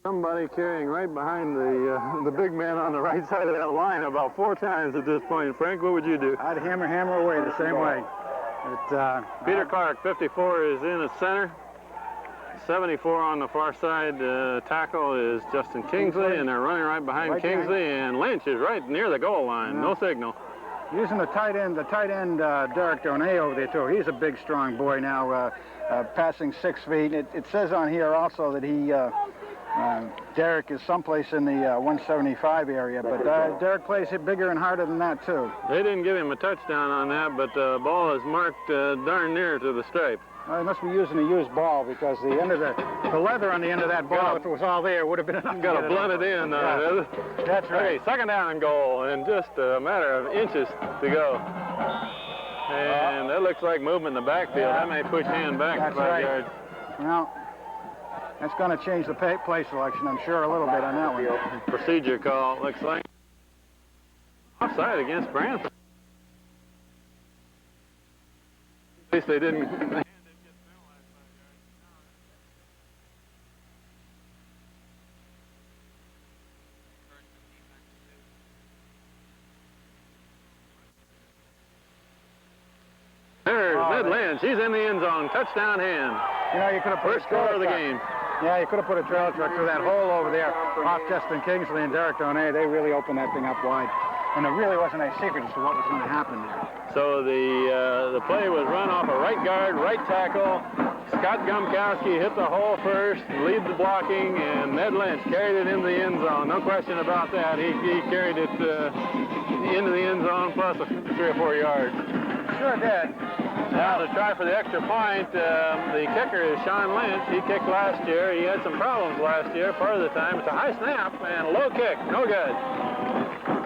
Somebody carrying right behind the big man on the right side of that line about 4 times at this point. Frank, what would you do? I'd hammer away the same way. Peter Clark, 54, is in at center. 74 on the far side tackle is Justin Kingsley, and they're running right behind Kingsley, and Lynch is right near the goal line. Yeah. No signal. Using the tight end, Derek Donay over there too. He's a big, strong boy now, passing 6 feet. It says on here also that Derek is someplace in the 175 area, but Derek plays it bigger and harder than that too. They didn't give him a touchdown on that, but the ball is marked darn near to the stripe. Well, he must be using a used ball, because the end of the leather on the end of that ball, if it was all there, would have been enough. Got to blunt it in. That's right. Okay, second down and goal, and just a matter of inches to go. And that looks like movement in the backfield. That may push him back 5 yards. Well, that's going to change the play selection, I'm sure, a little bit on that one. Procedure call, looks like. Offside against Branford. At least they didn't. There's Ned Lynch. He's in the end zone. Touchdown hand. You know, you could have put first score of the game. Yeah, you could have put a trail truck through that hole over there off Justin Kingsley and Derek Donay. They really opened that thing up wide. And there really wasn't a secret as to what was going to happen there. So the play was run off a right guard, right tackle. Scott Gumkowski hit the hole first, lead the blocking, and Ned Lynch carried it into the end zone. No question about that. He carried it into the end zone plus 3 or 4 yards. Sure did. Now to try for the extra point, the kicker is Sean Lynch. He kicked last year. He had some problems last year part of the time. It's a high snap and a low kick. No good.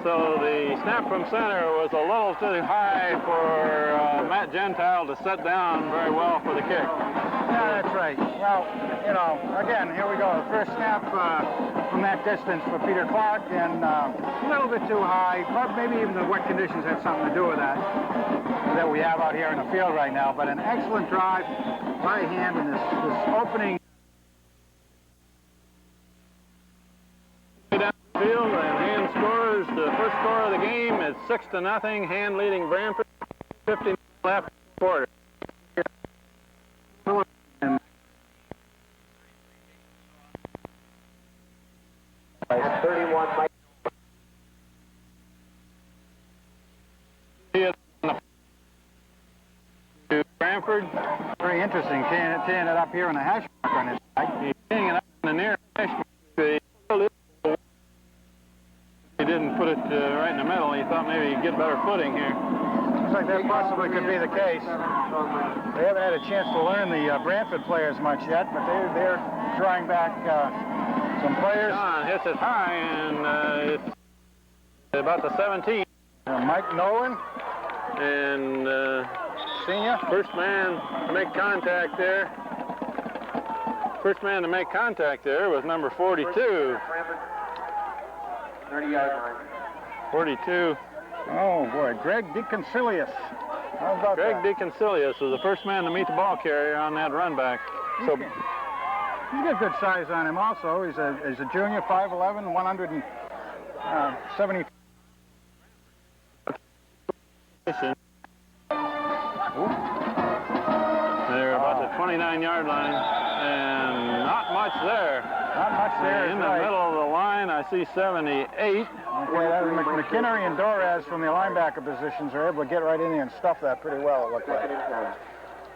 So the snap from center was a little too high for Matt Gentile to set down very well for the kick. Yeah, that's right. Well, you know, again, here we go. The first snap from that distance for Peter Clark, and a little bit too high. But maybe even the wet conditions had something to do with that we have out here in the field right now. But an excellent drive by hand in this opening. Down the field, and Hand scores the first score of the game. It's 6-0. Hand leading Branford. 15 left quarter. 31. To Branford. Very interesting, teeing it up here on a hash mark on his side. He's teeing it up in the near hash mark. He didn't put it right in the middle. He thought maybe he'd get better footing here. Looks like that possibly could be the case. They haven't had a chance to learn the Branford players much yet, but they're drawing back some players. John hits it high, and it's about the 17. Mike Nolan. And senior. First man to make contact there. First man to make contact there was number 42. 30-yard line. 42. Oh, boy. Greg DeConcilius. How about Greg that? DeConcilius was the first man to meet the ball carrier on that run back. So he's got good size on him also. He's a junior, 5'11", 170. They're about the 29-yard line, and not much there. Not much there. In the middle of the line, I see 78. Okay, McKinnery and Dorez from the linebacker positions are able to get right in there and stuff that pretty well, it looked like.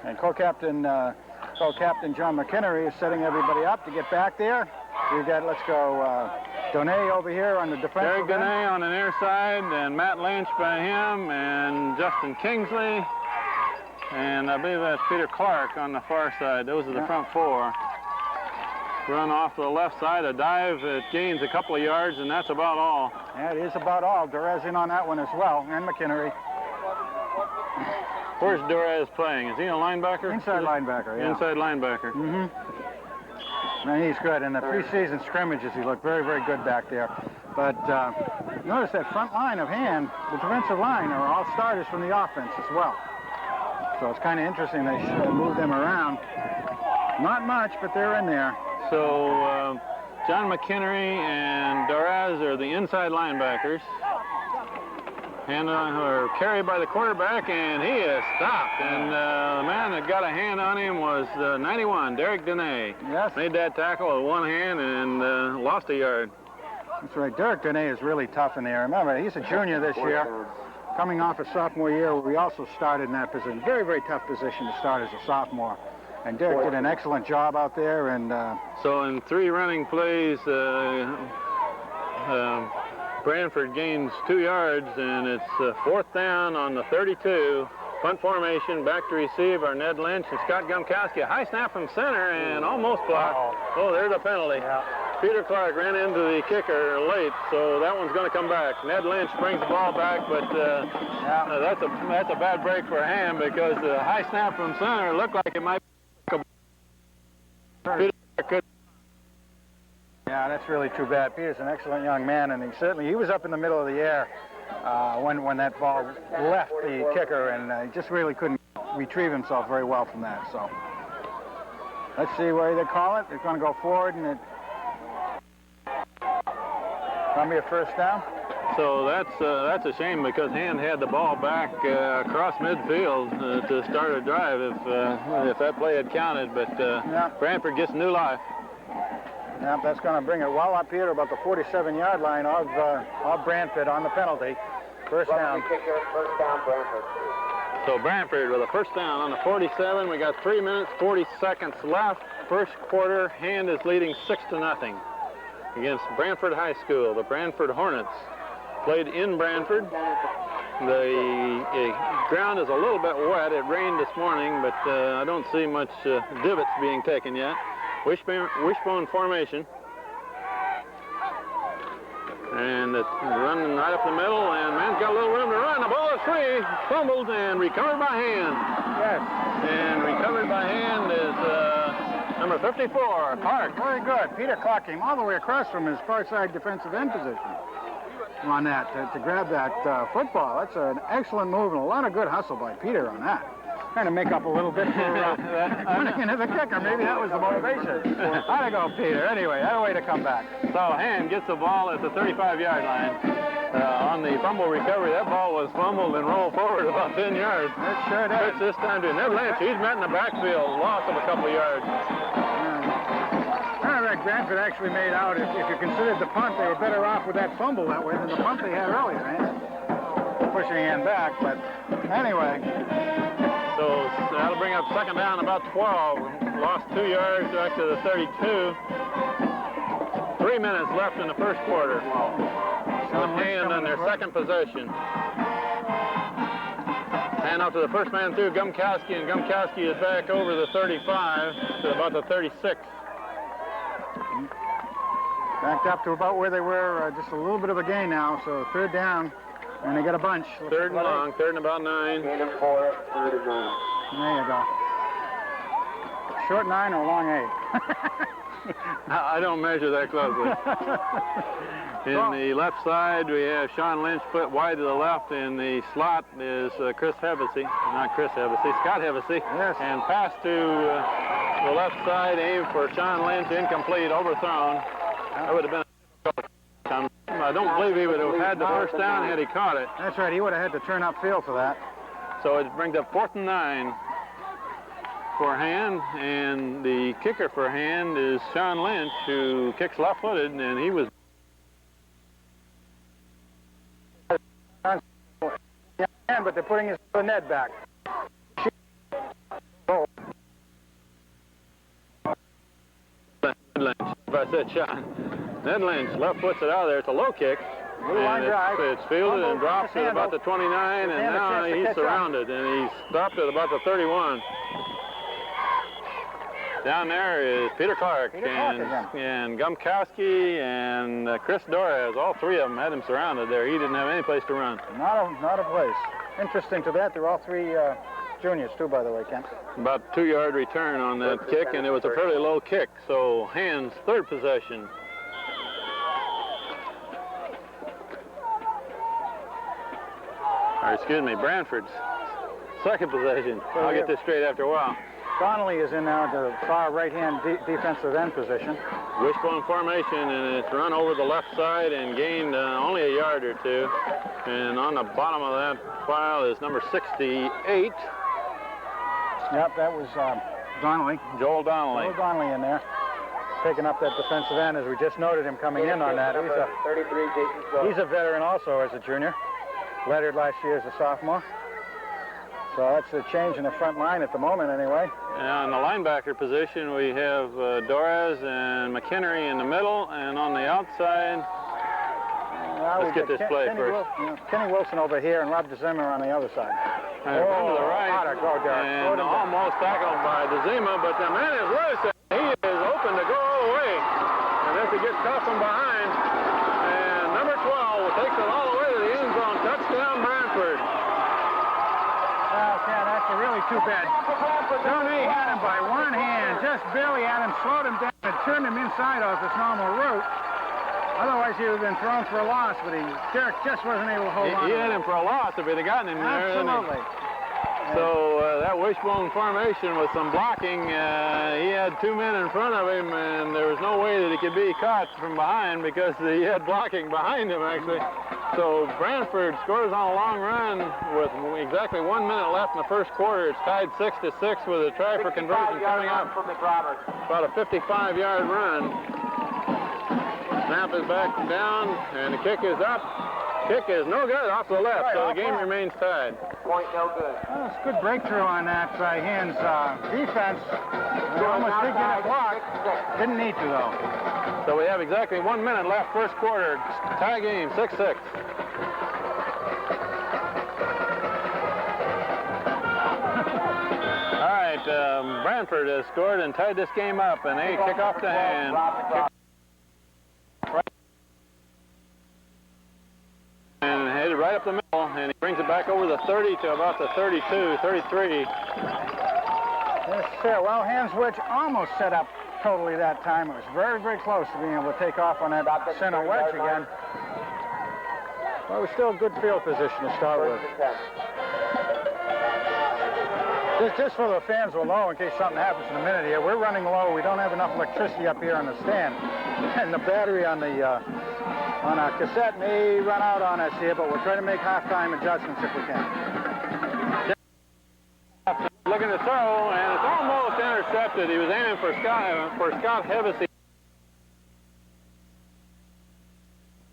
And co-captain John McKinnery is setting everybody up to get back there. We've got, let's go, Donay over here on the defensive end. Donay on the near side, and Matt Lynch by him, and Justin Kingsley, and I believe that's Peter Clark on the far side. Those are the front four. Run off to the left side, a dive that gains a couple of yards, and that's about all. Yeah, it is about all. Dorez in on that one as well, and McKinnery. Where's Dorez playing? Is he a linebacker? Inside linebacker, yeah. Inside linebacker. Mm-hmm. Man, he's good. In the preseason scrimmages, he looked very, very good back there. But notice that front line of Hand, the defensive line, are all starters from the offense as well. So it's kind of interesting they should move them around. Not much, but they're in there. So John McHenry and Doraz are the inside linebackers. And or carried by the quarterback, and he is stopped. And the man that got a hand on him was 91, Derek Dene. Yes. Made that tackle with one hand and lost a yard. That's right. Derek Dene is really tough in there. Remember, he's a junior this year, coming off a sophomore year. We also started in that position. Very, very tough position to start as a sophomore. And Derek did an excellent job out there. And so in 3 running plays, Branford gains 2 yards, and it's 4th down on the 32. Punt formation, back to receive are Ned Lynch and Scott Gumkowski. A high snap from center and almost blocked. Oh, there's a penalty. Yeah. Peter Clark ran into the kicker late, so that one's going to come back. Ned Lynch brings the ball back, but that's a bad break for a hand because the high snap from center looked like it might be Peter could. Yeah, that's really too bad. Peter's an excellent young man, and he was up in the middle of the air when that ball left the kicker, and he just really couldn't retrieve himself very well from that. So let's see where they call it. They're going to go forward, and it's going to be a 1st down. So that's a shame because Hand had the ball back across midfield to start a drive if that play had counted, but Branford gets new life. Yep, that's going to bring it well up here to about the 47-yard line of Branford on the penalty. 1st down. First down, Branford. So Branford with a 1st down on the 47. We got 3 minutes, 40 seconds left. 1st quarter, Hand is leading 6-0 against Branford High School. The Branford Hornets played in Branford. The ground is a little bit wet. It rained this morning, but I don't see much divots being taken yet. Wishbone formation. And it's running right up the middle, and man's got a little room to run. The ball is free, fumbled, and recovered by Hand. Yes. And recovered by Hand is number 54, Clark. Very good. Peter Clark came all the way across from his far side defensive end position on that to grab that football. That's an excellent move and a lot of good hustle by Peter on that. Trying to make up a little bit for running into the kicker. Maybe that was the motivation. How'd it go, Peter? Anyway, that way to come back. So Hand gets the ball at the 35-yard line. On the fumble recovery, that ball was fumbled and rolled forward about 10 yards. It sure did. Pitch this time to Ned Lynch. He's met in the backfield, loss of a couple of yards. Branford actually made out, if you considered the punt, they were better off with that fumble that way than the punt they had earlier, pushing Hand back, but anyway. So that'll bring up 2nd down, about 12. Lost 2 yards back to the 32. 3 minutes left in the 1st quarter. Hand on their 2nd possession. Hand off to the 1st man through, Gumkowski, and Gumkowski is back over the 35 to about the 36. Backed up to about where they were, just a little bit of a gain now, so 3rd down, and they got a bunch. 3rd and long, 3rd and about 9. 3rd and 4, 3rd and 9. There you go. Short 9 or long 8? I don't measure that closely. In the left side, we have Sean Lynch put wide to the left. In the slot is Scott Hevesy. Yes. And pass to the left side, aimed for Sean Lynch, incomplete, overthrown. That would have been a I don't believe he would have had the 1st down had he caught it. That's right, he would have had to turn upfield for that. So it brings up 4th and 9 for Hand, and the kicker for Hand is Sean Lynch, who kicks left-footed, and he was but they're putting his net back. Lynch, if I said Sean. Ned Lynch left foots it out of there. It's a low kick. It's fielded and drops at about the 29, and now he's surrounded, and he's stopped at about the 31. Down there is Peter Clark and Gumkowski and Chris Doraz. All 3 of them had him surrounded there. He didn't have any place to run. Not a place. Interesting to that, they're all 3 juniors too, by the way, Kent. About 2-yard return on that kick, and it was a fairly low kick. So Hand's 3rd possession. Or excuse me, Branford's 2nd possession. I'll get this straight after a while. Donnelly is in now the far right-hand defensive end position. Wishbone formation, and it's run over the left side and gained only a yard or two. And on the bottom of that file is number 68. Yep, that was Donnelly. Joel Donnelly. Joel Donnelly in there, taking up that defensive end, as we just noted him coming in on that. 33, Jason. He's a veteran also as a junior. Lettered last year as a sophomore. So that's a change in the front line at the moment, anyway. Now in the linebacker position, we have Dorez and McHenry in the middle, and on the outside, let's get this play first. Kenny Wilson over here and Rob DeZimmer on the other side. And to the right, and almost tackled by DeZima, but the man is loose, and he is open to go all the way. And this he gets caught from behind, and number 12 takes it all the way to the end zone. Touchdown, Branford. Oh, yeah, that's really too bad. Tony had him by one hand, just barely had him, slowed him down, and turned him inside off his normal route. Otherwise, he would have been thrown for a loss, but Derek just wasn't able to hold on. He had him for a loss if he'd have gotten him there. Absolutely. So that wishbone formation with some blocking, he had two men in front of him, and there was no way that he could be caught from behind because he had blocking behind him, actually. So Branford scores on a long run with exactly 1 minute left in the first quarter. It's tied 6-6 with a try for conversion coming up. About a 55-yard run. Snap is back down, and the kick is up. Kick is no good off the left, so the game remains tied. Point no good. Well, it's a good breakthrough on that by Hans defense. We almost did get a block. Didn't need to, though. So we have exactly 1 minute left, first quarter. Tie game, 6-6. All right, Branford has scored and tied this game up, and they kick off the hand. And headed right up the middle, and he brings it back over the 30 to about the 32, 33. Yes, sir. Well, Hans Wedge almost set up totally that time. It was very, very close to being able to take off on that center wedge again. Well, it was still a good field position to start with. Just for the fans will know, in case something happens in a minute here, we're running low. We don't have enough electricity up here on the stand. And the battery on our cassette may run out on us here, but we're trying to make halftime adjustments if we can. Looking to throw, and it's almost intercepted. He was aiming for Scott Hevesy.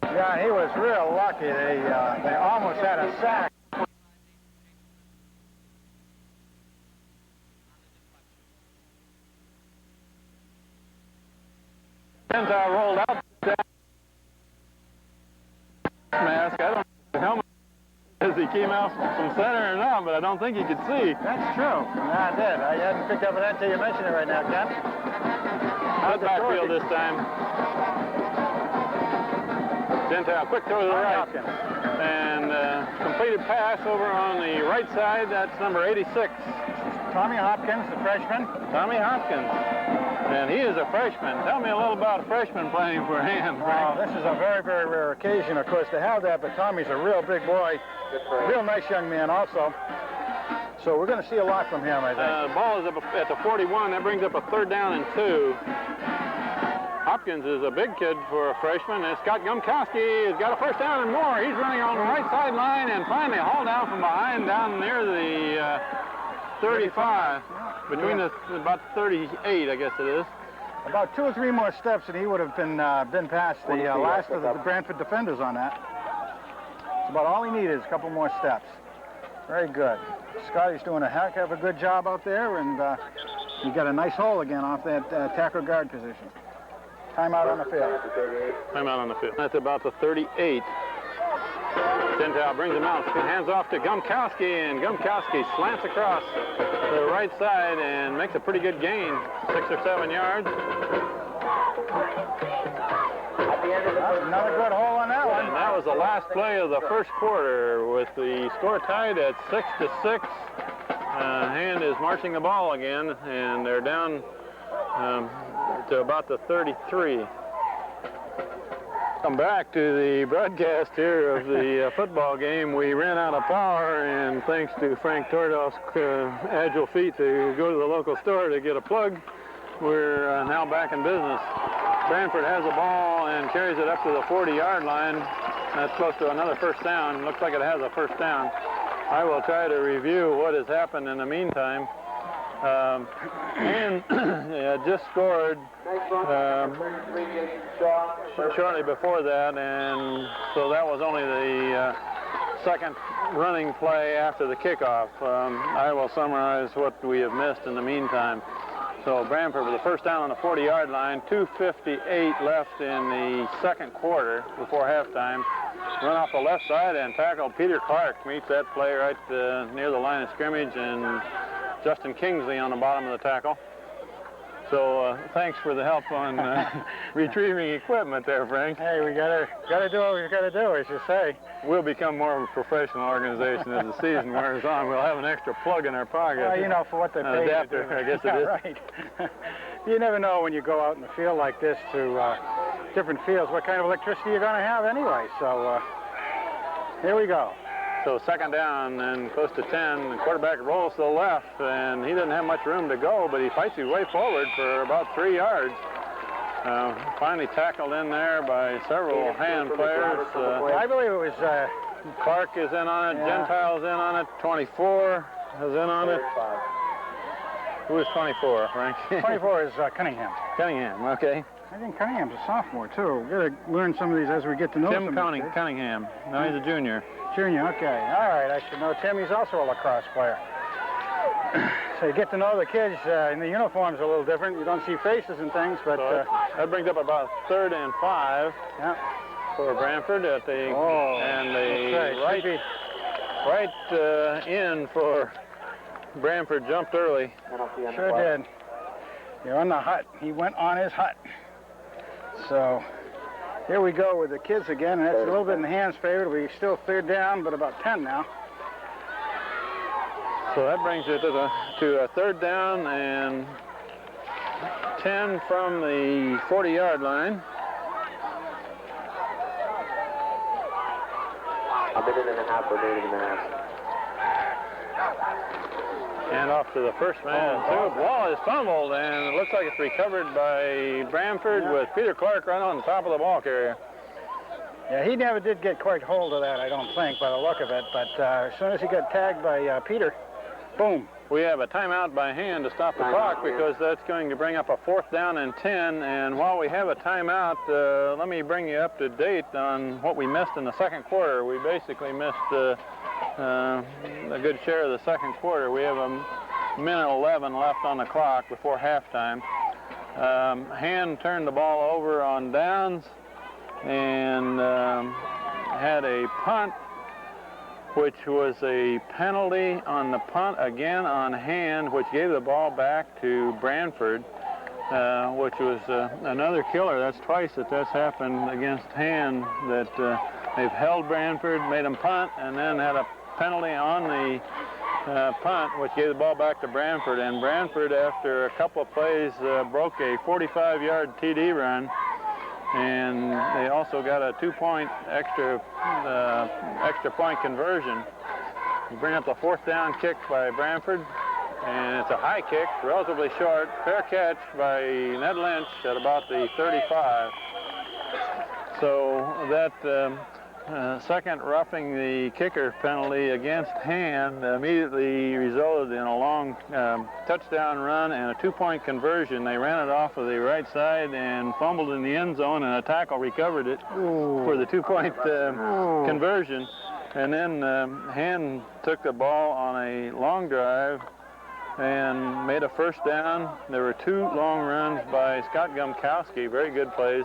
Yeah, he was real lucky. They almost had a sack. Gentile rolled out. Mask. I don't know if the helmet as he came out from center or not, but I don't think he could see. That's true. Yeah, I did. I hadn't picked up on that until you mentioned it right now, Ken. Out backfield this time. Gentile, quick throw to the right. And completed pass over on the right side. That's number 86. Tommy Hopkins, the freshman. Tommy Hopkins. And he is a freshman. Tell me a little about a freshman playing for him. Well, this is a very, very rare occasion, of course, to have that, but Tommy's a real big boy. Real nice young man also. So we're going to see a lot from him, I think. The ball is up at the 41. That brings up a 3rd down and 2. Hopkins is a big kid for a freshman. And Scott Gumkowski has got a 1st down and more. He's running on the right sideline and finally hauled down from behind down near the 35. Between about 38, I guess it is. About 2 or 3 more steps and he would have been past the last of the Branford defenders on that. It's about all he needed is a couple more steps. Very good. Scotty's doing a heck of a good job out there, and you got a nice hole again off that tackle guard position. Timeout on the field. Timeout on the field. That's about the 38. Gentile brings him out, hands off to Gumkowski, and Gumkowski slants across the right side and makes a pretty good gain, 6 or 7 yards. Another good hole on that one. And that was the last play of the first quarter with the score tied at 6-6. Hand is marching the ball again, and they're down to about the 33. Welcome back to the broadcast here of the football game. We ran out of power, and thanks to Frank Tordolf's agile feet to go to the local store to get a plug, we're now back in business. Branford has the ball and carries it up to the 40-yard line. That's close to another first down. Looks like it has a first down. I will try to review what has happened in the meantime. And just scored shortly before that, and so that was only the second running play after the kickoff. I will summarize what we have missed in the meantime. So Branford with the first down on the 40-yard line, 2:58 left in the second quarter before halftime. Run off the left side and tackle Peter Clark meets that play right near the line of scrimmage, and Justin Kingsley on the bottom of the tackle. So thanks for the help on retrieving equipment there, Frank. Hey, we gotta do what we gotta do, as you say. We'll become more of a professional organization as the season wears on. We'll have an extra plug in our pocket. Well, you know, for what they pay. Adapter, I guess it is. Right. You never know when you go out in the field like this to different fields what kind of electricity you're going to have anyway. So here we go. So second down and close to 10. The quarterback rolls to the left, and he doesn't have much room to go, but he fights his way forward for about 3 yards. Finally tackled in there by several hand players. I believe it was... Clark is in on it. Yeah. Gentile's in on it. 24 is in on it. Who is 24, Frank? 24 is Cunningham. Cunningham, okay. I think Cunningham's a sophomore, too. We've got to learn some of these as we get to know Tim Cunningham. No, he's a junior. Junior, okay. All right, I should know Tim. He's also a lacrosse player. So you get to know the kids. In the uniforms a little different. You don't see faces and things, but... So that brings up about 3rd and 5 for Branford at the... and the right in for Branford jumped early. Sure did. You're on the hut. He went on his hut. So... here we go with the kids again, and that's a little bit in the hands' favor. It'll be still 3rd down, but about 10 now. So that brings it to a 3rd down and 10 from the 40-yard line. A minute and a half remaining in the half. And off to the first man. The ball is fumbled, and it looks like it's recovered by Branford with Peter Clark right on the top of the ball carrier. Yeah, he never did get quite hold of that, I don't think, by the look of it. But as soon as he got tagged by Peter, boom. We have a timeout by hand to stop the clock because that's going to bring up a 4th down and 10. And while we have a timeout, let me bring you up to date on what we missed in the second quarter. We basically missed a good share of the second quarter. We have a minute 11 left on the clock before halftime. Hand turned the ball over on downs and had a punt, which was a penalty on the punt, again on Hand, which gave the ball back to Branford, which was another killer. That's twice that's happened against Hand, that they've held Branford, made them punt, and then had a penalty on the punt, which gave the ball back to Branford. And Branford, after a couple of plays, broke a 45-yard TD run, and they also got a 2-point extra point conversion. You bring up the 4th down kick by Branford, and it's a high kick, relatively short, fair catch by Ned Lynch at about the 35. So that second roughing the kicker penalty against Hand immediately resulted in a long touchdown run and a 2-point conversion. They ran it off of the right side and fumbled in the end zone, and a tackle recovered it for the 2-point conversion. And then Hand took the ball on a long drive and made a first down. There were 2 long runs by Scott Gumkowski, very good plays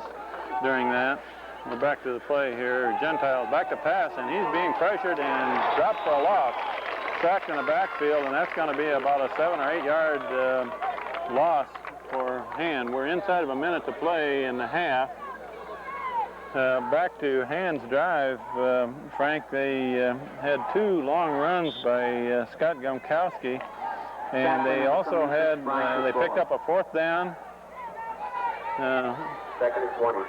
during that. We're back to the play here. Gentile back to pass, and he's being pressured and dropped for a loss. Sacked in the backfield, and that's going to be about a 7 or 8 yard loss for Hand. We're inside of a minute to play in the half. Back to Hand's drive, Frank, they had 2 long runs by Scott Gumkowski, and they also had, they picked up a 4th down. 2nd and 20.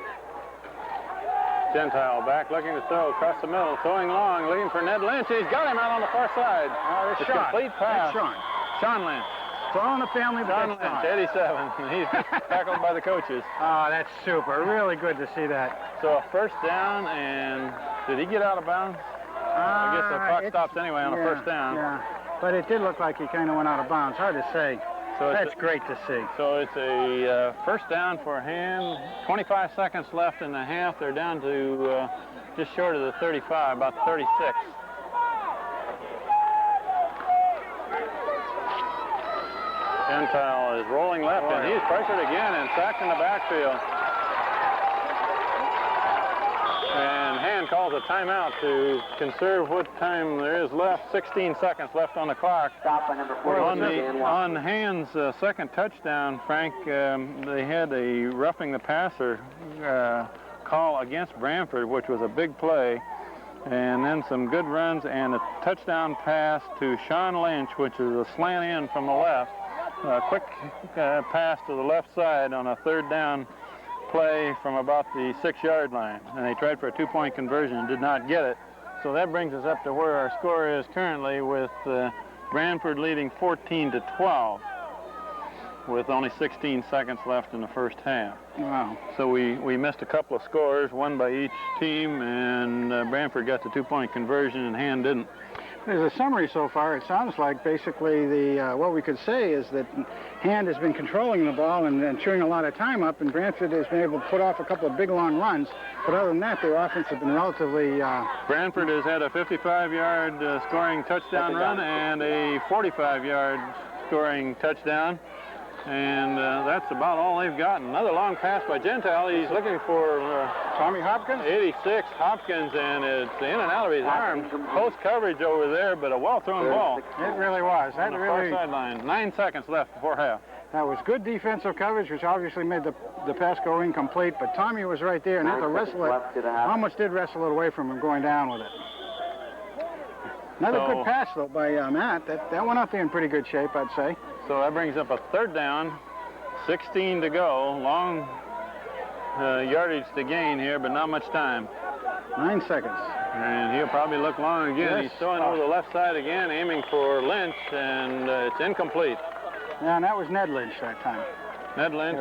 Gentile back looking to throw across the middle, throwing long, looking for Ned Lynch. He's got him out on the far side. Oh, it's a Sean. complete pass. That's Sean. Sean Lynch. Throwing the family, but Sean Lynch, 87. He's tackled by the coaches. Oh, that's super. Really good to see that. So a first down, and did he get out of bounds? I guess the clock stops anyway on a first down. Yeah, but it did look like he kind of went out of bounds. Hard to say. So that's great to see. So it's a first down for Hand. 25 seconds left in the half. They're down to just short of the 35, about 36. Gentile is rolling left, and he's pressured again and sacked in the backfield. And Hand calls a timeout to conserve what time there is left. 16 seconds left on the clock. Stop by number 4. On Hand's second touchdown, Frank, they had a roughing the passer call against Branford, which was a big play. And then some good runs and a touchdown pass to Sean Lynch, which is a slant in from the left. A quick pass to the left side on a third down play from about the 6-yard line. And they tried for a 2-point conversion and did not get it. So that brings us up to where our score is currently, with Branford leading 14-12 with only 16 seconds left in the first half. Wow. So we missed a couple of scores, one by each team, and Branford got the 2-point conversion and Hand didn't. There's a summary so far. It sounds like basically what we could say is that Hand has been controlling the ball and chewing a lot of time up, and Branford has been able to put off a couple of big long runs. But other than that, their offense has been relatively... Branford has had a 55-yard scoring touchdown run and a 45-yard scoring touchdown. And that's about all they've gotten. Another long pass by Gentile. He's looking for Tommy Hopkins? 86, Hopkins, and it's in and out of his arms. Close coverage over there, but a well-thrown ball. It really was. On the far sideline. 9 seconds left before half. That was good defensive coverage, which obviously made the pass go incomplete, but Tommy was right there and had to wrestle it. Almost did wrestle it away from him going down with it. Another good pass, though, by Matt. That went out there in pretty good shape, I'd say. So that brings up a third down, 16 to go. Long yardage to gain here, but not much time. 9 seconds. And he'll probably look long again. Yes. He's throwing over the left side again, aiming for Lynch, and it's incomplete. Yeah, and that was Ned Lynch that time. Ned Lynch,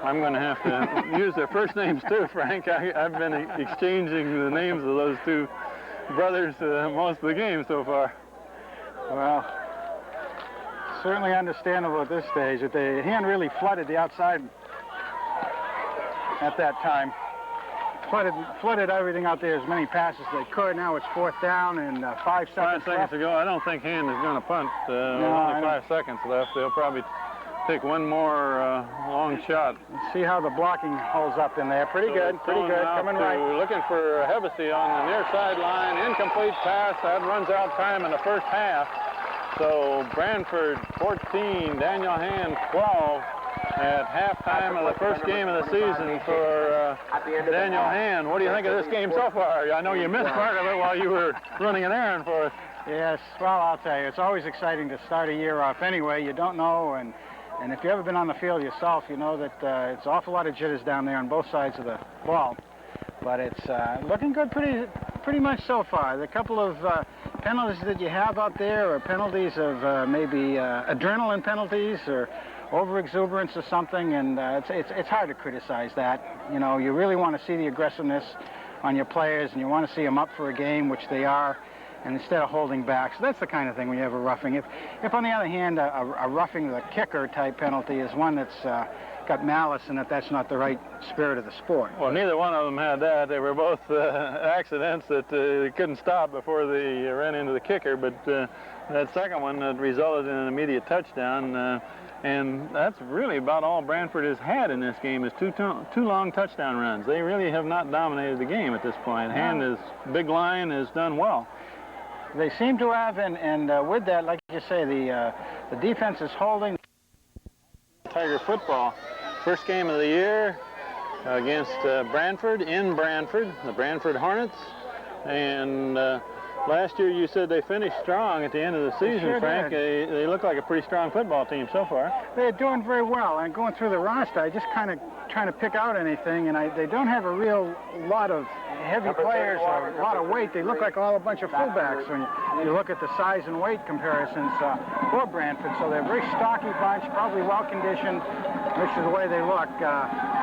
I'm going to have to use their first names too, Frank. I've been exchanging the names of those two brothers most of the game so far. Well, certainly understandable at this stage that the Hand really flooded the outside at that time. Flooded everything out there, as many passes as they could. Now it's fourth down and 5 seconds 5 seconds left. to go. I don't think Hand is going to punt. Only 5 seconds left. They'll probably take one more long shot. Let's see how the blocking holds up in there. Pretty good, coming right. Looking for Hevesy on the near sideline. Incomplete pass. That runs out time in the first half. So Branford 14, Daniel Hand 12 at halftime of the first game of the season for Daniel Hand. What do you think of this game so far? I know you missed part of it while you were running an errand for us. Yes, well, I'll tell you, it's always exciting to start a year off anyway. You don't know, and if you've ever been on the field yourself, you know that it's an awful lot of jitters down there on both sides of the ball. But it's looking good pretty much so far. The couple of penalties that you have out there are penalties of maybe adrenaline penalties or over-exuberance or something, and it's hard to criticize that. You know, you really want to see the aggressiveness on your players, and you want to see them up for a game, which they are, and instead of holding back. So that's the kind of thing when you have a roughing. If on the other hand, a roughing the kicker type penalty is one that's got malice in it, that's not the right spirit of the sport. Well, neither one of them had that. They were both accidents that they couldn't stop before they ran into the kicker, but that second one resulted in an immediate touchdown, and that's really about all Branford has had in this game is two long touchdown runs. They really have not dominated the game at this point. Hand, big line, has done well. They seem to have, and with that, like you say, the defense is holding. Tiger football, first game of the year against Branford, in Branford, the Branford Hornets. And last year you said they finished strong at the end of the season, sure Frank. They look like a pretty strong football team so far. They're doing very well. And going through the roster, I just kind of trying to pick out anything, and they don't have a real lot of heavy players, a lot of weight. They look like all a bunch of fullbacks when you look at the size and weight comparisons for Branford. So they're a very stocky bunch, probably well-conditioned, which is the way they look.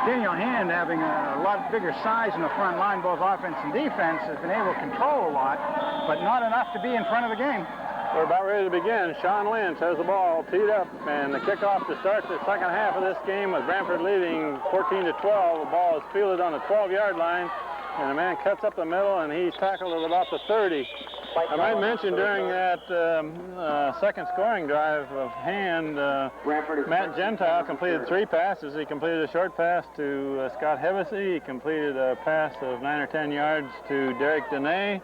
Daniel Hand, having a lot bigger size in the front line, both offense and defense, has been able to control a lot, but not enough to be in front of the game. We're about ready to begin. Sean Lynch has the ball teed up, and the kickoff to start the second half of this game with Branford leading 14-12. The ball is fielded on the 12-yard line, and a man cuts up the middle, and he's tackled at about the 30. I might mention during that second scoring drive of Hand, Matt Gentile completed 3 passes. He completed a short pass to Scott Hevesy. He completed a pass of 9 or 10 yards to Derek Dene,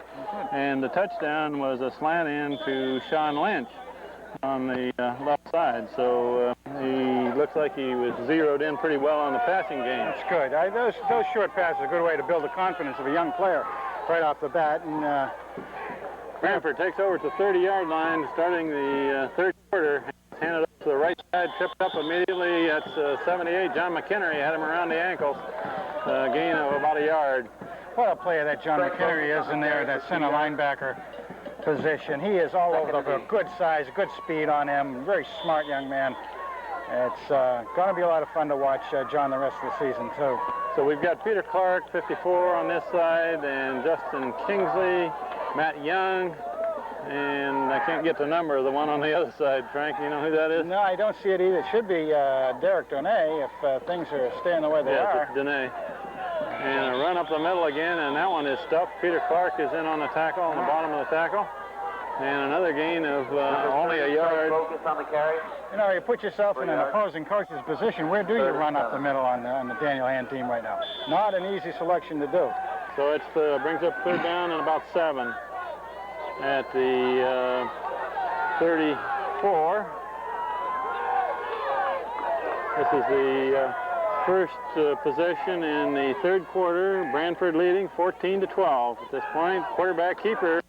and the touchdown was a slant in to Sean Lynch on the left side. So he looks like he was zeroed in pretty well on the passing game. That's good. Those short passes are a good way to build the confidence of a young player right off the bat. And Branford takes over to the 30-yard line, starting the third quarter. Handed up to the right side, tripped up immediately. That's 78. John McHenry had him around the ankles. Gain of about a yard. What a player that John McHenry is in there, that center linebacker position. He is all over the field. Good size, good speed on him. Very smart young man. It's going to be a lot of fun to watch John the rest of the season, too. So we've got Peter Clark, 54, on this side, and Justin Kingsley, Matt Young, and I can't get the number of the one on the other side. Frank, you know who that is? No, I don't see it either. It should be Derek Dene if things are staying the way they are. Yes, it's Dene. And a run up the middle again, and that one is stuffed. Peter Clark is in on the tackle, on the bottom of the tackle. And another gain of only a yard. Focus on the carry. You know, you put yourself in an opposing coach's position. Where do you run up the middle on the Daniel Hand team right now? Not an easy selection to do. So it brings up third down and about 7 at the 34. This is the first possession in the third quarter. Branford leading 14-12 at this point. Quarterback keeper.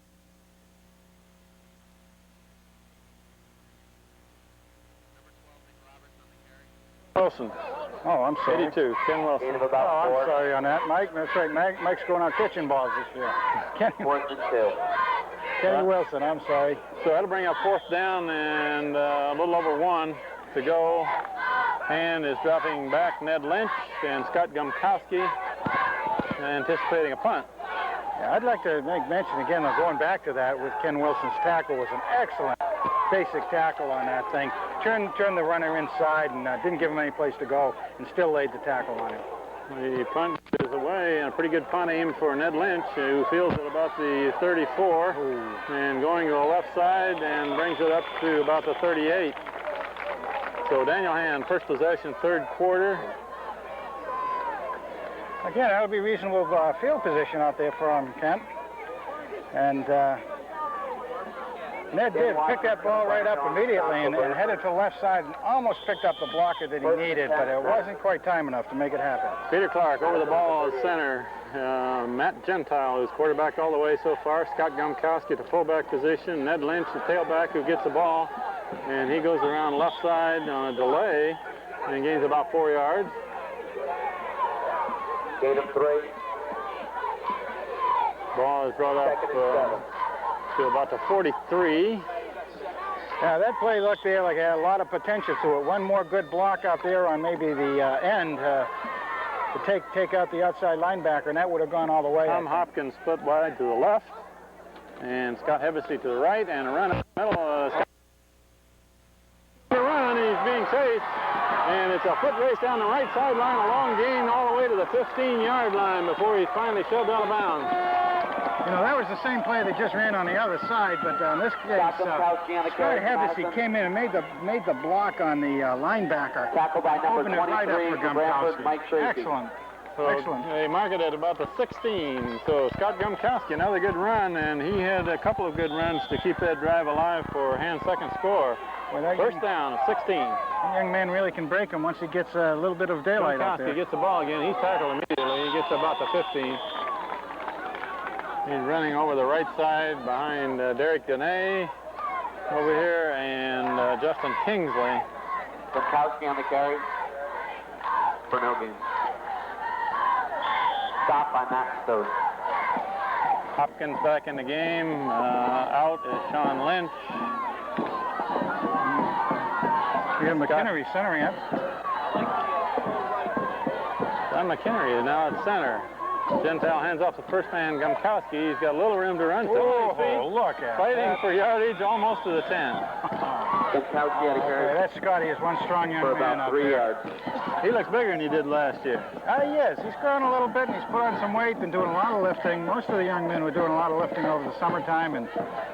Wilson. Oh, I'm sorry. 82, Ken Wilson. Gain of about 4. I'm sorry on that, Mike. That's right. Mike's going out kitchen balls this year. Kenny Wilson, I'm sorry. So that'll bring up fourth down and a little over 1 to go. Hand is dropping back Ned Lynch and Scott Gumkowski anticipating a punt. Yeah, I'd like to make mention again, going back to that with Ken Wilson's tackle was an excellent basic tackle on that thing. Turned the runner inside and didn't give him any place to go and still laid the tackle on him. The punt is away, and a pretty good punt aim for Ned Lynch, who fields it about the 34. Ooh. And going to the left side and brings it up to about the 38. So Daniel Hand, first possession, third quarter. Again, that'll be reasonable field position out there for him, Kent. And Ned did pick that ball right up immediately and headed to the left side and almost picked up the blocker that he needed, but it wasn't quite time enough to make it happen. Peter Clark over the ball at center. Matt Gentile, who's quarterback all the way so far. Scott Gumkowski at the fullback position. Ned Lynch, the tailback, who gets the ball. And he goes around left side on a delay and gains about 4 yards. Gain of 3. Ball is brought up to about the 43. Yeah, that play looked there like it had a lot of potential to it. One more good block out there on maybe the end to take out the outside linebacker, and that would have gone all the way. Tom Hopkins split wide to the left, and Scott Hevesy to the right, and a run up the middle. He's being chased, and it's a foot race down the right sideline, a long gain all the way to the 15-yard line before he's finally shoved out of bounds. You know, that was the same play that just ran on the other side, but in this case, Scott Hevesy came in and made the block on the linebacker. Tackle by number Opened it right up 23 for for Branford, Gumkowski. Mike Tracy. Excellent. So Excellent. They mark it at about the 16. So Scott Gumkowski, another good run, and he had a couple of good runs to keep that drive alive for Hand's second score. Well, First down, 16. That young man really can break him once he gets a little bit of daylight out there. Gumkowski gets the ball again. He's tackled immediately. He gets about the 15. He's running over the right side behind Derek Dene over here and Justin Kingsley. Gumkowski on the carry for no gain. Stop by Matt Stokes. Hopkins back in the game. Out is Sean Lynch. We have McHenry centering it. Don McHenry is now at center. Gentile hands off the first man, Gumkowski. He's got a little room to run. Oh, look at fighting that. for yardage almost to the 10. Gumkowski had a carry. That Scotty is one strong young For man about up 3 there. yards. He looks bigger than he did last year. He is. He's grown a little bit, and he's put on some weight, been doing a lot of lifting. Most of the young men were doing a lot of lifting over the summertime and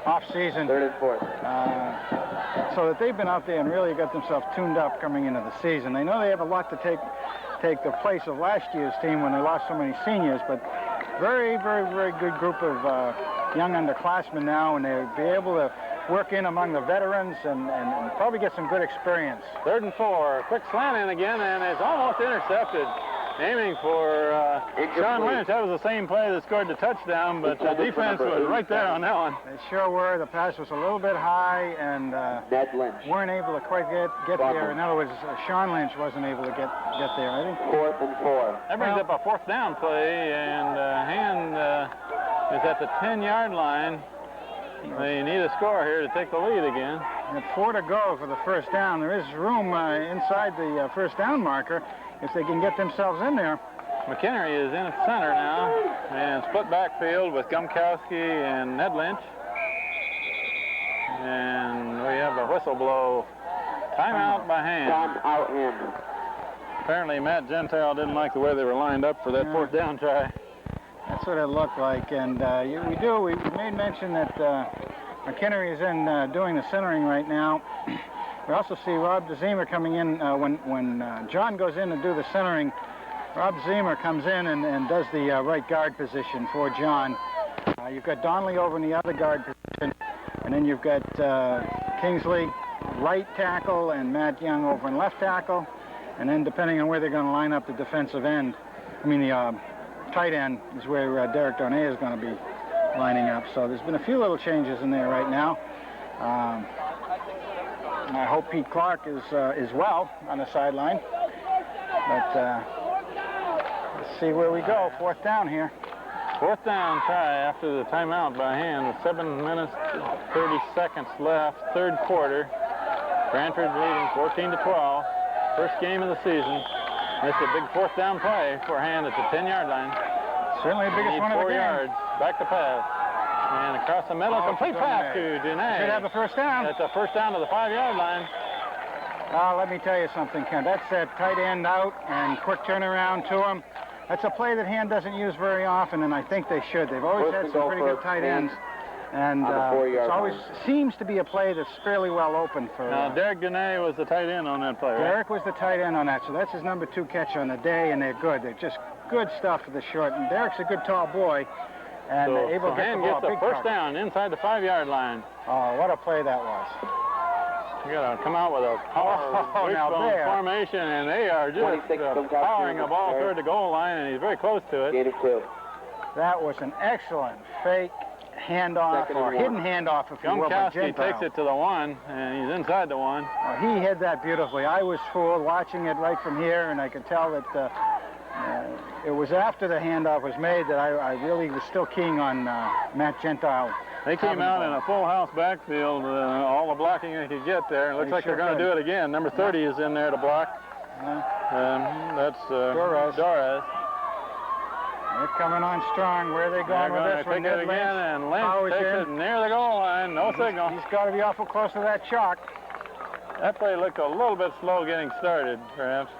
off-season. 3rd and 4th. So that they've been out there and really got themselves tuned up coming into the season. They know they have a lot to take the place of last year's team when they lost so many seniors, but very, very, very good group of young underclassmen now, and they'll be able to work in among the veterans and probably get some good experience. 3rd and 4. Quick slant in again, and it's almost intercepted. Aiming for Sean Lynch. That was the same play that scored the touchdown, but the defense was right there on that one. They sure were. The pass was a little bit high, and Ned Lynch. weren't able to quite get there. In other words, Sean Lynch wasn't able to get there. I think 4th and 4. That brings up a 4th down play, and Hand is at the 10-yard line. They need a score here to take the lead again. With 4 to go for the first down. There is room inside the first down marker if they can get themselves in there. McHenry is in at center now, and split backfield with Gumkowski and Ned Lynch. And we have a whistle blow. Timeout by Hand. Time out in. Apparently Matt Gentile didn't like the way they were lined up for that 4th down try. That's what it looked like, and we made mention that McHenry is in doing the centering right now. We also see Rob DeZemer coming in when John goes in to do the centering. Rob DeZemer comes in and does the right guard position for John. You've got Donnelly over in the other guard position, and then you've got Kingsley right tackle and Matt Young over in left tackle, and then depending on where they're going to line up the defensive end, the tight end is where Derek Darnay is going to be lining up. So there's been a few little changes in there right now. I hope Pete Clark is well on the sideline. But let's see where we go. 4th down here. 4th down try after the timeout by Hand with 7 minutes 30 seconds left, 3rd quarter. Branford leading 14-12. First game of the season. This is a big 4th down play for Hand at the 10-yard line. Certainly the biggest one of the 4 game. yards. Back to pass. And across the middle, complete pass to Dene. Should have the first down. That's a first down to the 5-yard line. Let me tell you something, Ken. That's that tight end out and quick turnaround to him. That's a play that Hand doesn't use very often, and I think they should. They've always had some pretty good tight ends. And it always seems to be a play that's fairly well open for... Derek Dene was the tight end on that play, right? Derek was the tight end on that, so that's his number 2 catch on the day, and they're good. They're just good stuff for the short. And Derek's a good tall boy, and able to get the ball. Hand gets the first down inside the 5-yard line. Oh, what a play that was. You got to come out with a power wishbone formation, and they are just powering the ball toward the goal line, and he's very close to it. That was an excellent fake handoff, or hidden handoff, if you will, by Gumkowski takes it to the 1, and he's inside the 1. He hid that beautifully. I was fooled watching it right from here, and I could tell that it was after the handoff was made that I really was still keying on Matt Gentile. They came out in a full house backfield, all the blocking they could get there. It looks like they're going to do it again. Number 30 is in there to block. That's Dorez. They're coming on strong. Where are they going with this one? Pick it again, and Lynch takes it near the goal line. No signal. He's got to be awful close to that chalk. That play looked a little bit slow getting started, perhaps.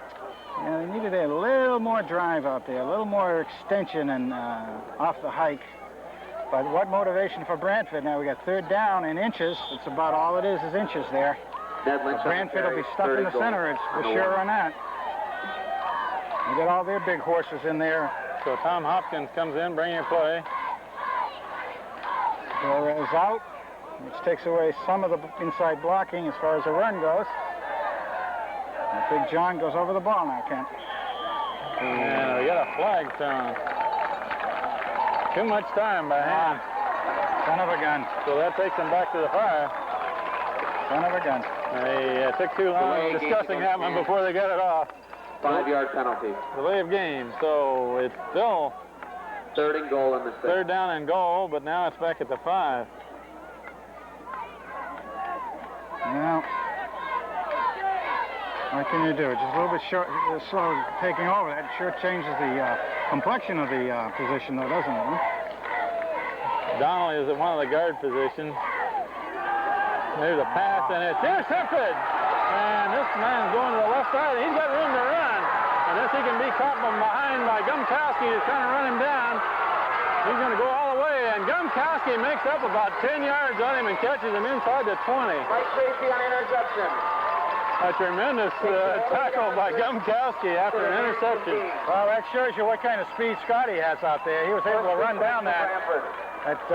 Yeah, they needed a little more drive out there, a little more extension and off the hike. But what motivation for Branford? Now we got 3rd down in inches. It's about all it is inches there. Branford will be stuck in the center. It's for sure on that. They got all their big horses in there. So Tom Hopkins comes in, bringing a play. Torres out, which takes away some of the inside blocking as far as the run goes. And Big John goes over the ball now, Kent. And we got a flag thrown. Too much time by Hand. Son of a gun. So that takes them back to the 5. Son of a gun. They took too long discussing that one before they got it off. 5-yard penalty. Delay of game. So it's still Third and goal in the 6. Third down and goal, but now it's back at the 5. Well, what can you do? Just a little bit short, slow taking over. That sure changes the complexion of the position, though, doesn't it? Huh? Donnelly is at one of the guard positions. There's a pass, and it's intercepted. And this man's going to the left side. He's got room to run. Unless he can be caught from behind by Gumkowski, who's trying to run him down. He's going to go all the way, and Gumkowski makes up about 10 yards on him and catches him inside the 20. Mike Tracy on interception. A tremendous tackle by Gumkowski after an interception. Well, that shows you what kind of speed Scotty has out there. He was able to run down that. That's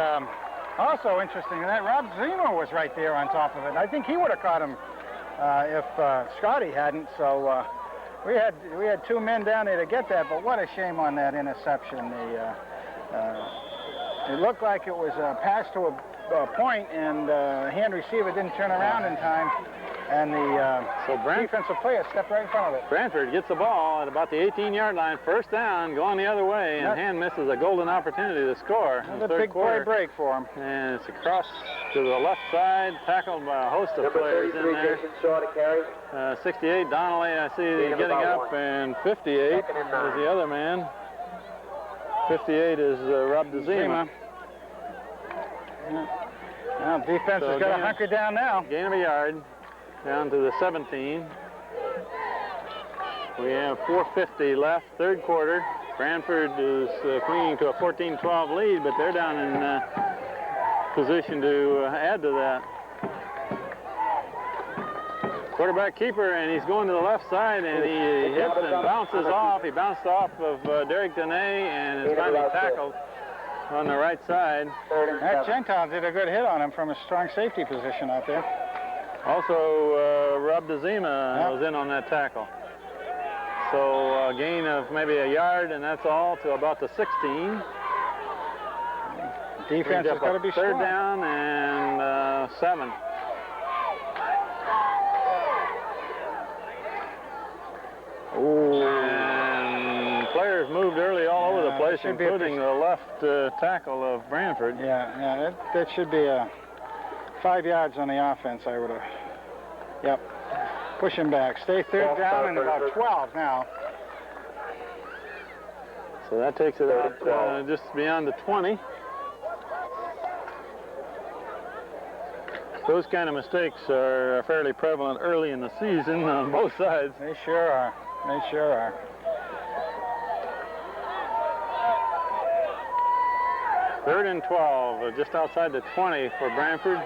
also interesting that Rob Zima was right there on top of it. I think he would have caught him if Scotty hadn't. So we had 2 men down there to get that. But what a shame on that interception. It looked like it was a pass to a point, and the hand receiver didn't turn around in time. And the defensive player stepped right in front of it. Branford gets the ball at about the 18-yard line, first down, going the other way, and Hand misses a golden opportunity to score. Another big play break for him. And it's across to the left side, tackled by a host of players in there. Jason Shaw to carry. 68, Donnelly, I see getting up, and 58 is the other man. 58 is Rob DeZima. Now defense has got to hunker down now. Gain of a yard. Down to the 17. We have 4:50 left, third quarter. Branford is clinging to a 14-12 lead, but they're down in position to add to that. Quarterback keeper, and he's going to the left side, and he hits and bounces off. He bounced off of Derek Dene and is finally tackled on the right side. That Gentile did a good hit on him from a strong safety position out there. Also, Rob DeZima was in on that tackle. So a gain of maybe a yard, and that's all, to about the 16. Defense has got to be third strong. down and 7. Ooh. And players moved early all over the place, including the left tackle of Branford. Yeah, that should be 5 yards on the offense, I would have. Yep. Push him back. Stay third down and about 12 now. So that takes it out just beyond the 20. Those kind of mistakes are fairly prevalent early in the season on both sides. They sure are. They sure are. Third and 12, just outside the 20 for Branford.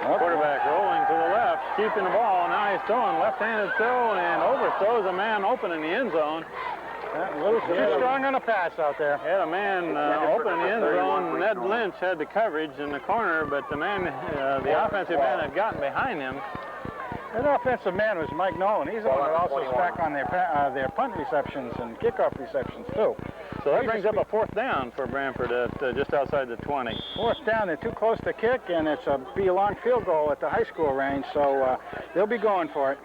Quarterback rolling to the left, keeping the ball. Now he's throwing left-handed throw and overthrows a man open in the end zone. A little too strong on the pass out there. Had a man open in the end zone. Ned Lynch had the coverage in the corner, but the man, the offensive man, had gotten behind him. That offensive man was Mike Nolan. He's the one that also stuck on their punt receptions and kickoff receptions, too. So that brings up a fourth down for Branford at just outside the 20. Fourth down, they're too close to kick, and it's be a long field goal at the high school range, so they'll be going for it.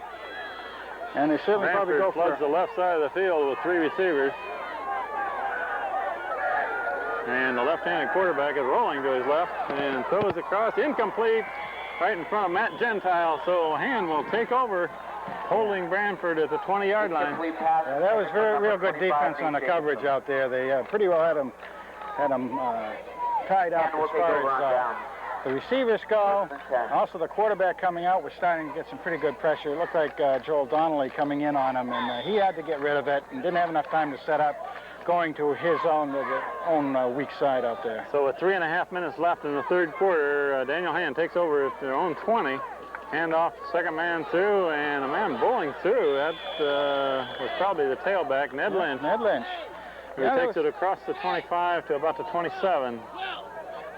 And they certainly Branford probably go for floods the left side of the field with 3 receivers. And the left-handed quarterback is rolling to his left and throws across, incomplete, right in front of Matt Gentile. So Hand will take over, holding Branford at the 20-yard line. Yeah, that was real good defense on the coverage out there. They pretty well had him tied up as far as the receivers go. Also, the quarterback coming out was starting to get some pretty good pressure. It looked like Joel Donnelly coming in on him, and he had to get rid of it and didn't have enough time to set up, going to his own weak side out there. So with 3.5 minutes left in the third quarter, Daniel Hand takes over at their own 20. Hand off, second man through, and a man bowling through. That was probably the tailback, Ned Lynch. Ned Lynch. Who takes it across the 25 to about the 27.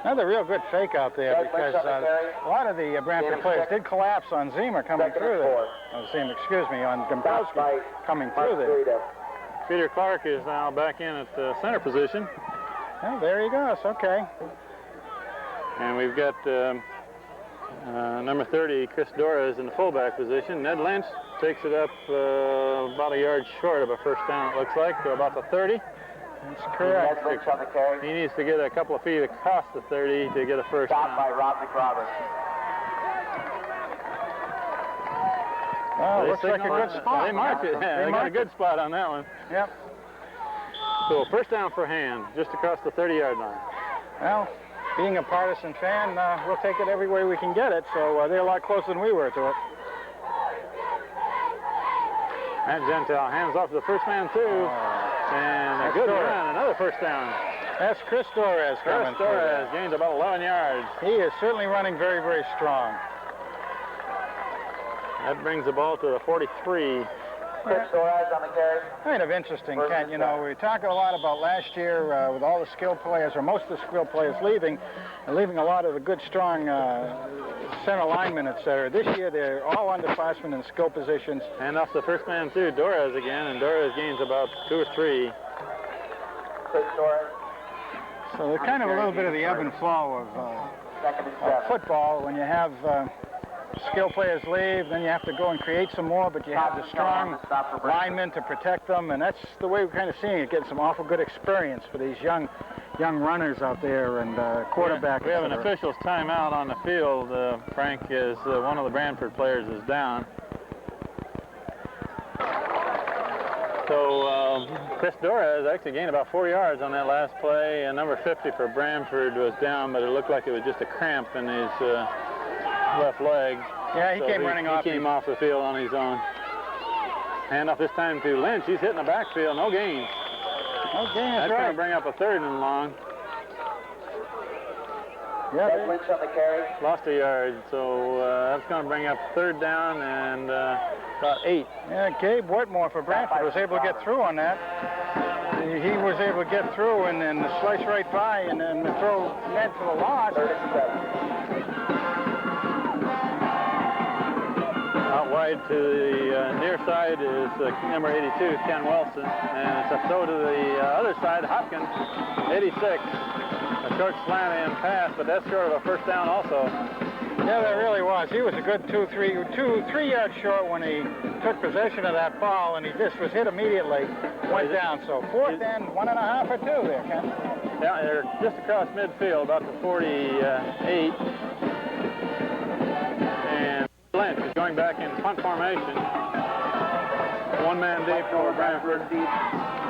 Another real good fake out there, because a lot of the Branford players did collapse on Zima coming through there. On Gombrowski coming through there. Peter Clark is now back in at the center position. Oh, there he goes. Okay. And we've got Number 30, Chris Dora, is in the fullback position. Ned Lynch takes it up about a yard short of a first down, it looks like, to about the 30. That's correct. Ned Lynch on the carry. He needs to get a couple of feet across the 30 to get a first down. Stopped by Rob McRoberts. Oh, looks like a good spot. They marked it. Yeah, they got a good spot on that one. Yep. So first down for Hand, just across the 30-yard line. Well, being a partisan fan, we'll take it every way we can get it, so they're a lot closer than we were to it. And Gentile hands off to the first man, too. And a good run, another first down. That's Chris Torres coming. Chris Torres gains about 11 yards. He is certainly running very, very strong. That brings the ball to the 43. Chris Torres on the carry. Kind of interesting, Kent. You know, we talk a lot about last year with all the skill players, or most of the skill players leaving, and leaving a lot of the good, strong center linemen, etc. This year, they're all underclassmen in skill positions. And off the first man, too, Torres again, and Torres gains about 2 or 3. Chris Torres. So they're kind of a little bit of the ebb and flow of football. When you have skill players leave, then you have to go and create some more, but you have the strong linemen to protect them, and that's the way we're kind of seeing it, getting some awful good experience for these young runners out there and quarterbacks. We have an official's timeout on the field, Frank, as one of the Branford players is down. So Chris Torres actually gained about 4 yards on that last play, and number 50 for Branford was down, but it looked like it was just a cramp in his left leg. Yeah, he came running off. He came off the field on his own. Hand off this time to Lynch. He's hitting the backfield. No gains. No gains, that's going to bring up a 3rd and long. Yeah, Ned Lynch on the carry. Lost a yard, so that's going to bring up 3rd down and about 8. Yeah, Gabe Whitmore for Branford was able to get through on that. He was able to get through and slice right by and then throw Ned for the loss. 3rd and 7. Out wide to the near side is number 82, Ken Wilson, and it's a throw to the other side, Hopkins, 86. A short slant and pass, but that's short of a first down also. Yeah, that really was. He was a good 3 yards short when he took possession of that ball, and he just was hit immediately, went down. So 4th and 1.5 or 2 there, Ken. Yeah, they're just across midfield, about the 48. And Lynch is going back in punt formation. One-man deep for Branford. The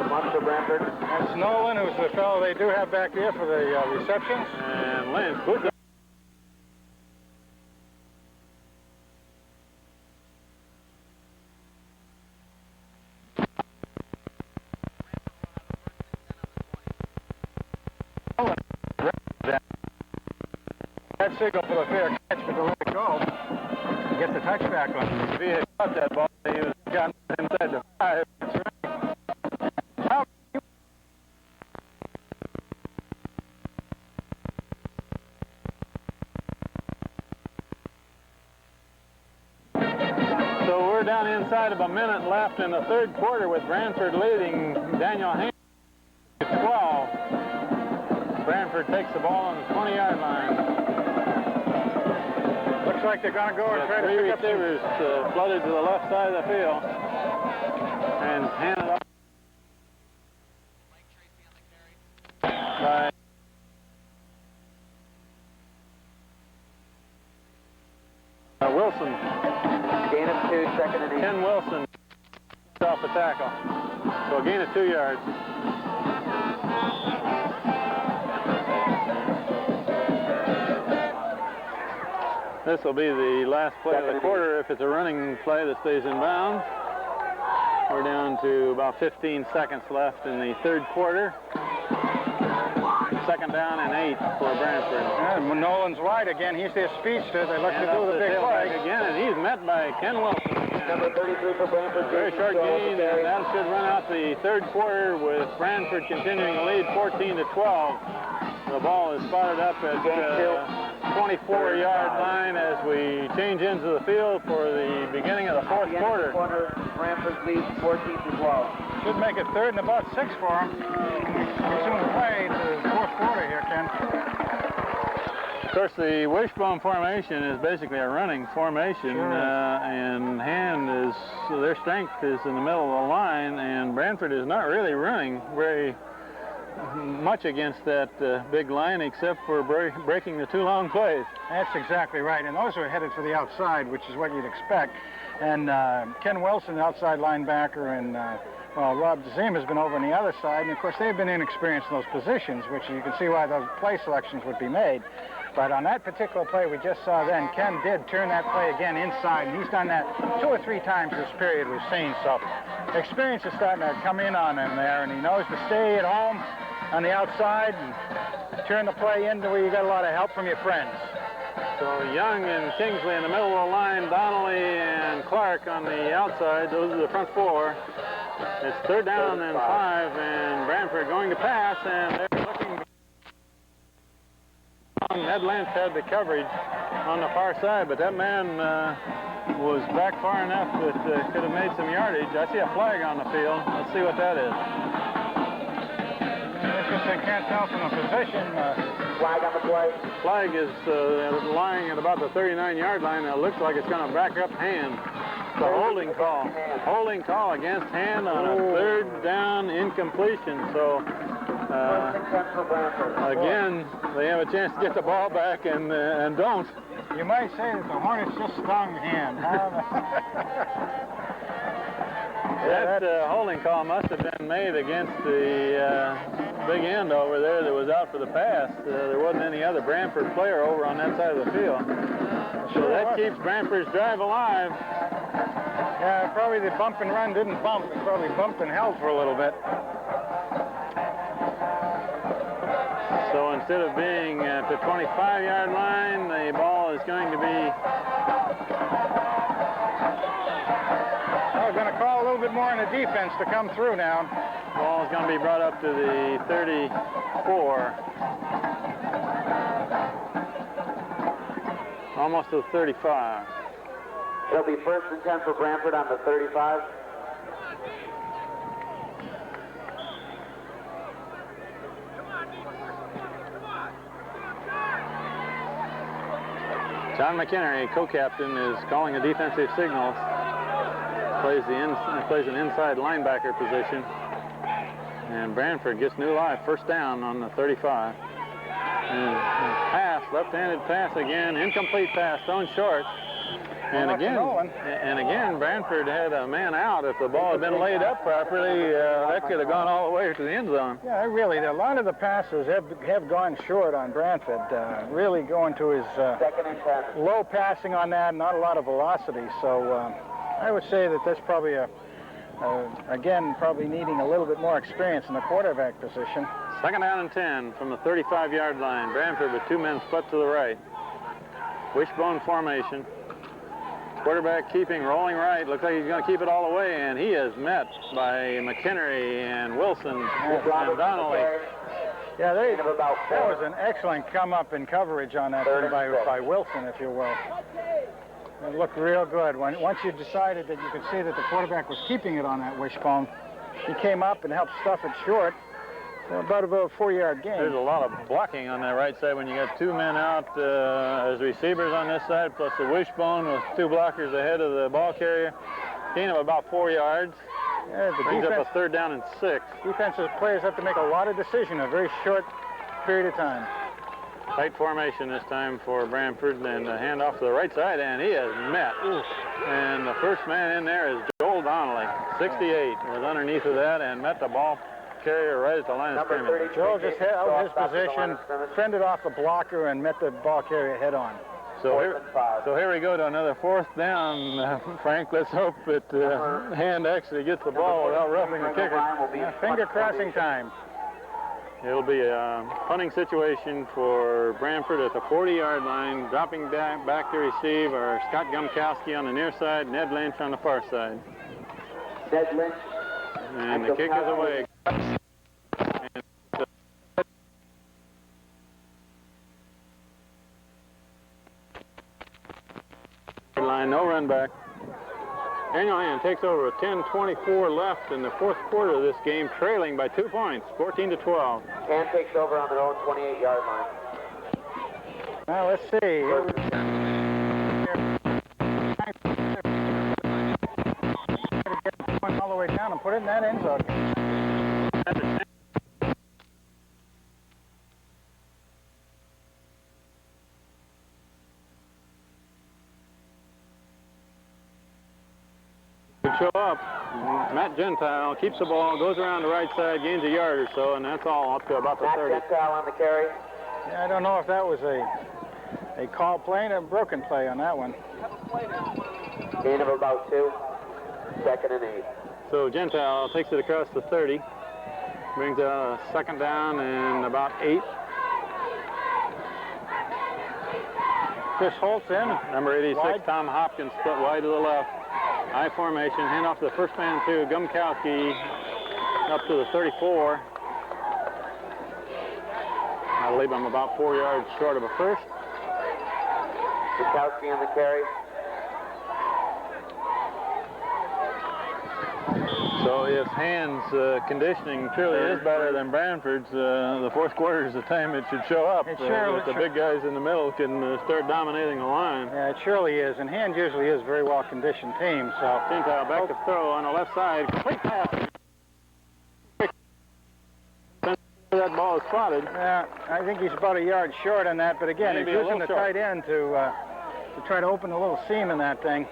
punt for Branford. That's Nolan, who's the fellow they do have back there for the receptions. And Lynch puts it. That signal for the fair catch, but to let it go, get the touchback on it. If he had caught that ball, he was gotten inside the 5. That's right. So we're down inside of a minute left in the 3rd quarter with Branford leading Daniel Haynes 12. Branford takes the ball on the 20-yard line. Looks like they're going to go and try to pick pick up some receivers flooded to the left side of the field and hand it off by Wilson. Gain of 2, 2nd and 8. Ken Wilson off the tackle. So a gain of 2 yards. This will be the last play of the quarter if it's a running play that stays in bounds. We're down to about 15 seconds left in the 3rd quarter. 2nd down and 8 for Branford. Yeah, Nolan's wide again. He's their speedster. They look to do the big play again, and he's met by Ken Wilson. Number 33 for Branford. Very short gain, and that should run out the 3rd quarter with Branford continuing to lead 14 to 12. The ball is spotted up at 24-yard line as we change into the field for the beginning of the 4th quarter. Branford leads 14 to 12. Should make it 3rd and about 6 for him. We'll soon play the 4th quarter here, Ken. course, the wishbone formation is basically a running formation, Sure. And hand is, their strength is in the middle of the line, and Branford is not really running very much against that big line, except for breaking the two long plays. That's exactly right, and those are headed for the outside, which is what you'd expect. And Ken Wilson, the outside linebacker, and Rob Zim has been over on the other side, and of course they've been inexperienced in those positions, which you can see why those play selections would be made. But on that particular play we just saw then, Ken did turn that play again inside, and he's done that 2 or 3 times this period we've seen. So experience is starting to come in on him there, and he knows to stay at home on the outside and turn the play into where you got a lot of help from your friends. So Young and Kingsley in the middle of the line, Donnelly and Clark on the outside. Those are the front 4. It's 3rd down and 5, and Branford going to pass, and they're looking. Ned Lynch had the coverage on the far side, but that man was back far enough that could have made some yardage. I see a flag on the field. Let's see what that is. I can't tell from the position. Flag on the play. Flag is lying at about the 39-yard line. It looks like it's going to back up hand. It's a holding call. Holding call against hand on a 3rd down incompletion. So again, they have a chance to get the ball back and don't. You might say that the Hornets just stung hand. That holding call must have been made against the big end over there that was out for the pass. There wasn't any other Branford player over on that side of the field. So that keeps Branford's drive alive. Yeah, probably the bump and run didn't bump. It probably bumped and held for a little bit. So instead of being at the 25-yard line, the ball is going to be... We're going to call a little bit more on the defense to come through now. Ball is going to be brought up to the 34. Almost to the 35. It'll be 1st and 10 for Branford on the 35. John McHenry, co-captain, is calling the defensive signals. Plays an inside linebacker position. And Branford gets new life. 1st down on the 35. And pass, left-handed pass again. Incomplete pass, thrown short. And again, Branford had a man out. If the ball had been laid up properly, that could have gone all the way to the end zone. Yeah, really, a lot of the passes have gone short on Branford. Really going to his low passing on that, not a lot of velocity. So I would say that that's probably again, probably needing a little bit more experience in the quarterback position. 2nd down and 10 from the 35-yard line. Branford with 2 men split to the right. Wishbone formation. Quarterback keeping, rolling right. Looks like he's going to keep it all the way, and he is met by McHenry and Wilson and Donnelly. Yeah, that was an excellent come up in coverage on that thing by Wilson, if you will. It looked real good. Once you decided that you could see that the quarterback was keeping it on that wishbone, he came up and helped stuff it short. So about a 4-yard gain. There's a lot of blocking on that right side when you got 2 men out as receivers on this side, plus the wishbone with 2 blockers ahead of the ball carrier. Gain of about 4 yards. Yeah, brings up a 3rd down and 6. Defensive players have to make a lot of decisions in a very short period of time. Tight formation this time for Branford, and a hand off to the right side, and he is met. And the first man in there is Joel Donnelly. 68 was underneath of that and met the ball carrier right at the line of scrimmage. Joel just held his position, fended off the blocker, and met the ball carrier head on. So here we go to another 4th down, Frank. Let's hope that hand actually gets the ball without roughing the kicker. Finger crossing time. It'll be a punting situation for Branford at the 40-yard line. Dropping back to receive are Scott Gumkowski on the near side, Ned Lynch on the far side. Ned Lynch. And the kick is away. Line, no run back. Daniel Hand takes over with 10:24 left in the 4th quarter of this game, trailing by 2 points, 14-12. Hand takes over on their own 28-yard line. Now let's see. All the way down and put it in that end zone. Show up. Matt Gentile keeps the ball, goes around the right side, gains a yard or so, and that's all up to about the 30. Matt Gentile on the carry. Yeah, I don't know if that was a call play or a broken play on that one. Gain of about 2. 2nd and 8. So Gentile takes it across the 30, brings a second down and about 8. Chris Holtz in. Number 86, wide. Tom Hopkins, split wide to the left. I formation, hand off to the first man to Gumkowski, up to the 34. I believe I'm about 4 yards short of a first. Gumkowski on the carry. So if Hand's conditioning truly is better than Branford's, the fourth quarter is the time it should show up. The big guys in the middle can start dominating the line. Yeah, it surely is. And Hand usually is a very well-conditioned team. So Gentile back to throw on the left side. Complete pass. That ball is spotted. Yeah, I think he's about a yard short on that. But again, Maybe he's using the short. tight end to try to open a little seam in that thing.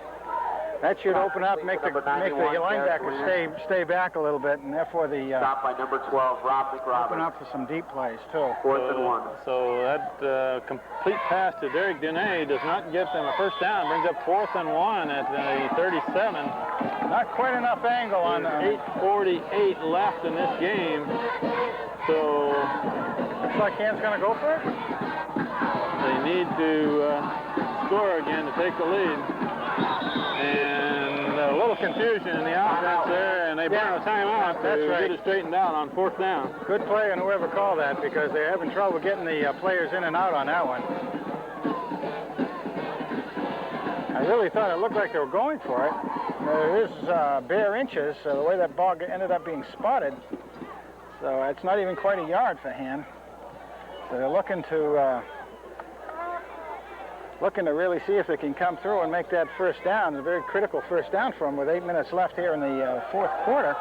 That should open up, make the linebacker stay back a little bit, and therefore the Stopped by number 12, Rob McRoberts. open up for some deep plays too. 4th and 1. So that complete pass to Derek Dene does not get them a first down. Brings up 4th and 1 at the 37. Not quite enough angle on 8:48 left in this game. So looks like Hand's going to go for it. they need to score again to take the lead. And a little confusion in the offense there, and they burn a timeout to get it straightened out on 4th down. Good play on whoever called that, because they're having trouble getting the players in and out on that one. I really thought it looked like they were going for it. There is bare inches, the way that ball ended up being spotted. So it's not even quite a yard for Hand. So they're looking to really see if they can come through and make that first down. It's a very critical first down for them with 8 minutes left here in the fourth quarter,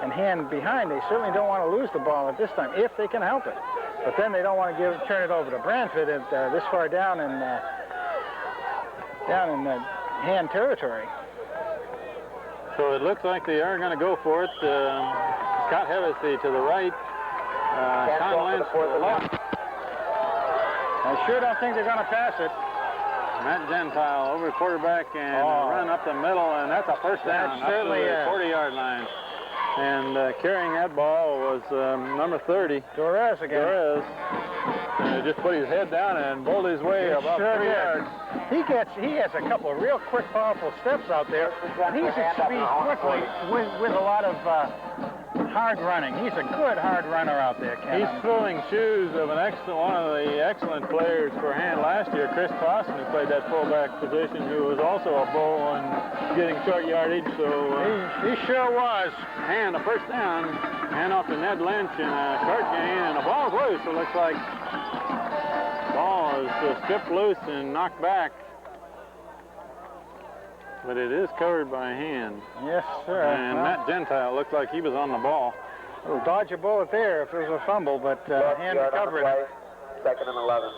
and Hand behind. They certainly don't want to lose the ball at this time if they can help it. But then they don't want to turn it over to Branford at this far down in Hand territory. So it looks like they are going to go for it. Scott Hevesy to the right. Sean Lynch to the left. I sure don't think they're going to pass it. Matt Gentile over the quarterback and run up the middle, and that's a first down. That certainly up to the 40-yard line. And carrying that ball was number 30. Torres again. Torres just put his head down and bowled his way about 3 yards. He has a couple of real quick, powerful steps out there. He's at speed quickly with a lot of hard running. He's a good hard runner out there, Ken. He's filling shoes of one of the excellent players for Hand last year, Chris Clausen, who played that fullback position, who was also a bull and getting short yardage. So he sure was. Hand a first down, hand off to Ned Lynch and a short gain, and the ball's loose. It looks like the ball is stripped loose and knocked back. But it is covered by Hand. Yes, sir. And Matt Gentile looked like he was on the ball. We'll dodge a bullet there if it was a fumble, but Hand recovered it. 2nd and 11.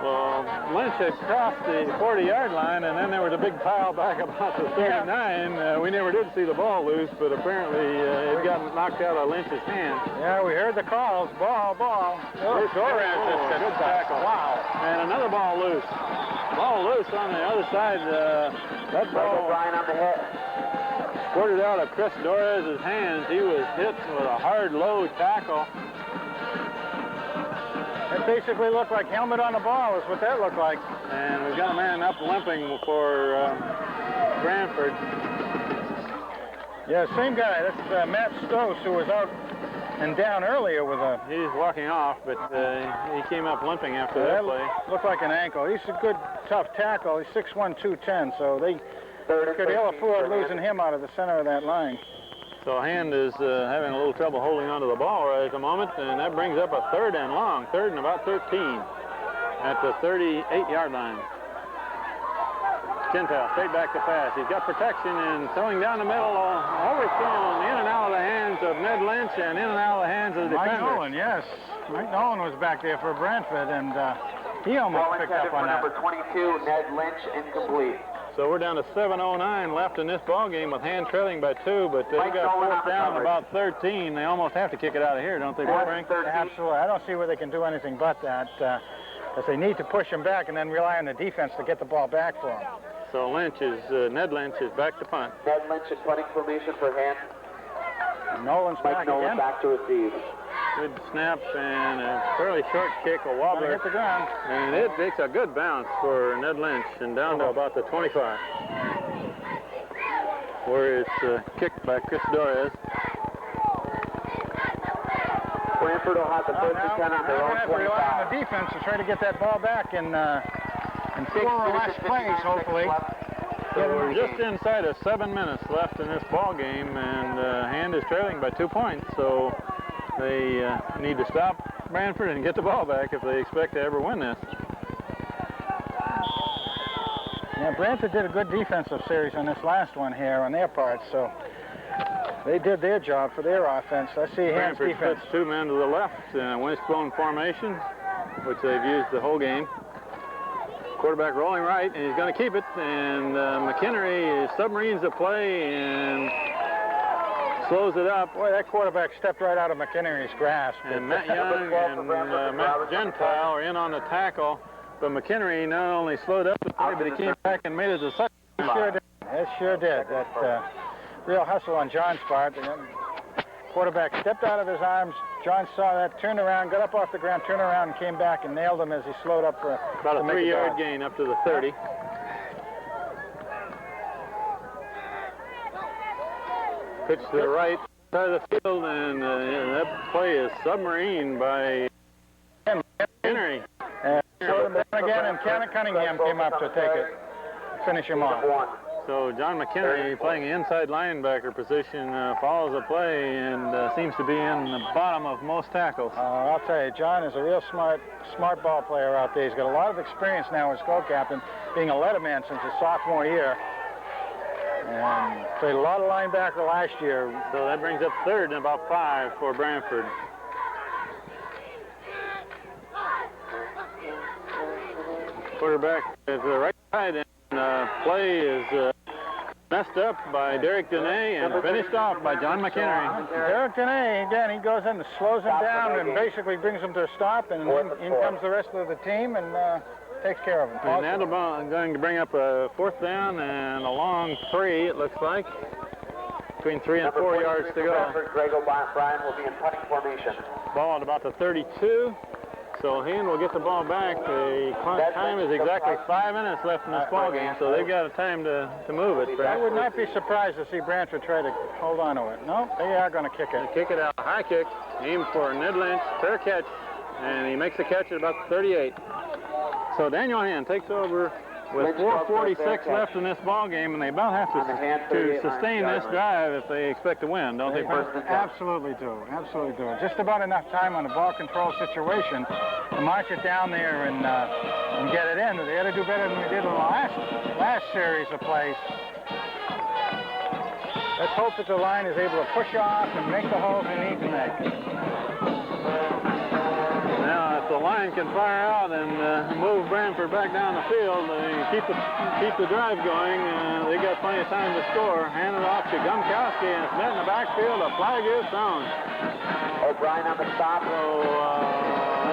Well, Lynch had crossed the 40-yard line, and then there was a big pile back about the 39. We never did see the ball loose, but apparently it got knocked out of Lynch's hand. Yeah, we heard the calls. Ball. Torres just a good tackle. Wow. And another ball loose. Ball loose on the other side. That ball Bryan on the hit. squirted out of Chris Torres' hands. He was hit with a hard, low tackle. It basically looked like helmet on the ball is what that looked like. And we've got a man up limping for Branford. Yeah, same guy. That's Matt Stose, who was out and down earlier with a... He's walking off, but he came up limping after that play. Looked like an ankle. He's a good, tough tackle. He's 6'1", 210, so they could ill afford losing him out of the center of that line. So Hand is having a little trouble holding onto the ball right at the moment, and that brings up a 3rd and long, 3rd and about 13. at the 38-yard line. Gentile straight back to pass. He's got protection and throwing down the middle, overthrown in and out of the hands of Ned Lynch and in and out of the hands of the defender. Mike Nolan, yes. Mike Nolan was back there for Branford, and he almost picked up on that. Number 22, Ned Lynch, incomplete. So we're down to 7:09 left in this ball game with hand trailing by 2, but they got fourth down about 13. They almost have to kick it out of here, don't they, Frank? Absolutely. I don't see where they can do anything but that, because they need to push him back and then rely on the defense to get the ball back for him. So Ned Lynch is back to punt. Ned Lynch in punting formation for hand. Nolan's back Nolan again. back to receive. Good snap and a fairly short kick, a wobbler. Hit the ground. And it makes a good bounce for Ned Lynch and down to about the 25. Where it's kicked by Chris Dorez. Branford will have the first and 10 on their own 25. Rely on the defense to try to get that ball back in 4 or less plays, hopefully. So we're just inside of 7 minutes left in this ball game, and Hand is trailing by 2 points. So they need to stop Branford and get the ball back if they expect to ever win this. Yeah, Branford did a good defensive series on this last one here on their part, so they did their job for their offense. I see Hand's Branford defense. splits 2 men to the left in a wishbone formation, which they've used the whole game. Quarterback rolling right, and he's going to keep it, and McHenry submarines the play and slows it up. Boy, that quarterback stepped right out of McHenry's grasp. And Matt Young and Matt Gentile are in on the tackle, but McHenry not only slowed up the play, but he came back and made it a such. Sure did. It sure did. That real hustle on John's part. The quarterback stepped out of his arms. John saw that, turned around, got up off the ground, turned around, and came back and nailed him as he slowed up for about a 3-yard gain up to the 30. Pitch to the right side of the field, and that play is submarine by Henry. Showed him down again, and Ken Cunningham came up to take it, finish him off. So John McHenry, playing the inside linebacker position, follows the play and seems to be in the bottom of most tackles. I'll tell you, John is a real smart ball player out there. He's got a lot of experience now as co-captain, being a letterman since his sophomore year. And played a lot of linebacker last year. So that brings up third and about 5 for Branford. Quarterback is the right side, and play is messed up by Derek Dene and finished off by John McHenry. Derek Dene, again, he goes in and slows him down and basically brings him to a stop, and in comes the rest of the team and takes care of him. And Adelbaum going to bring up a 4th down and a long 3, it looks like. Between 3 and 4 yards to go. Greg O'Brien will be in punting formation. Ball at about the 32. So Hand will get the ball back. The time is exactly 5 minutes left in this ball game, so they've got time to move it. I would not be surprised to see Branford try to hold on to it. No, they are going to kick it. Kick it out. High kick. Aimed for Ned Lynch. Fair catch. And he makes the catch at about the 38. So Daniel Hand takes over with 4:46 left in this ball game, and they about have to sustain this drive if they expect to win, don't they? Absolutely do. Absolutely do. Just about enough time on a ball control situation to march it down there and get it in. They had to do better than we did in the last series of plays. Let's hope that the line is able to push off and make the holes they need to make. Now, if the line can fire out and move Branford back down the field, keep the drive going, they got plenty of time to score. Hand it off to Gumkowski, and it's met in the backfield. A flag is thrown. O'Brien on the stop. So,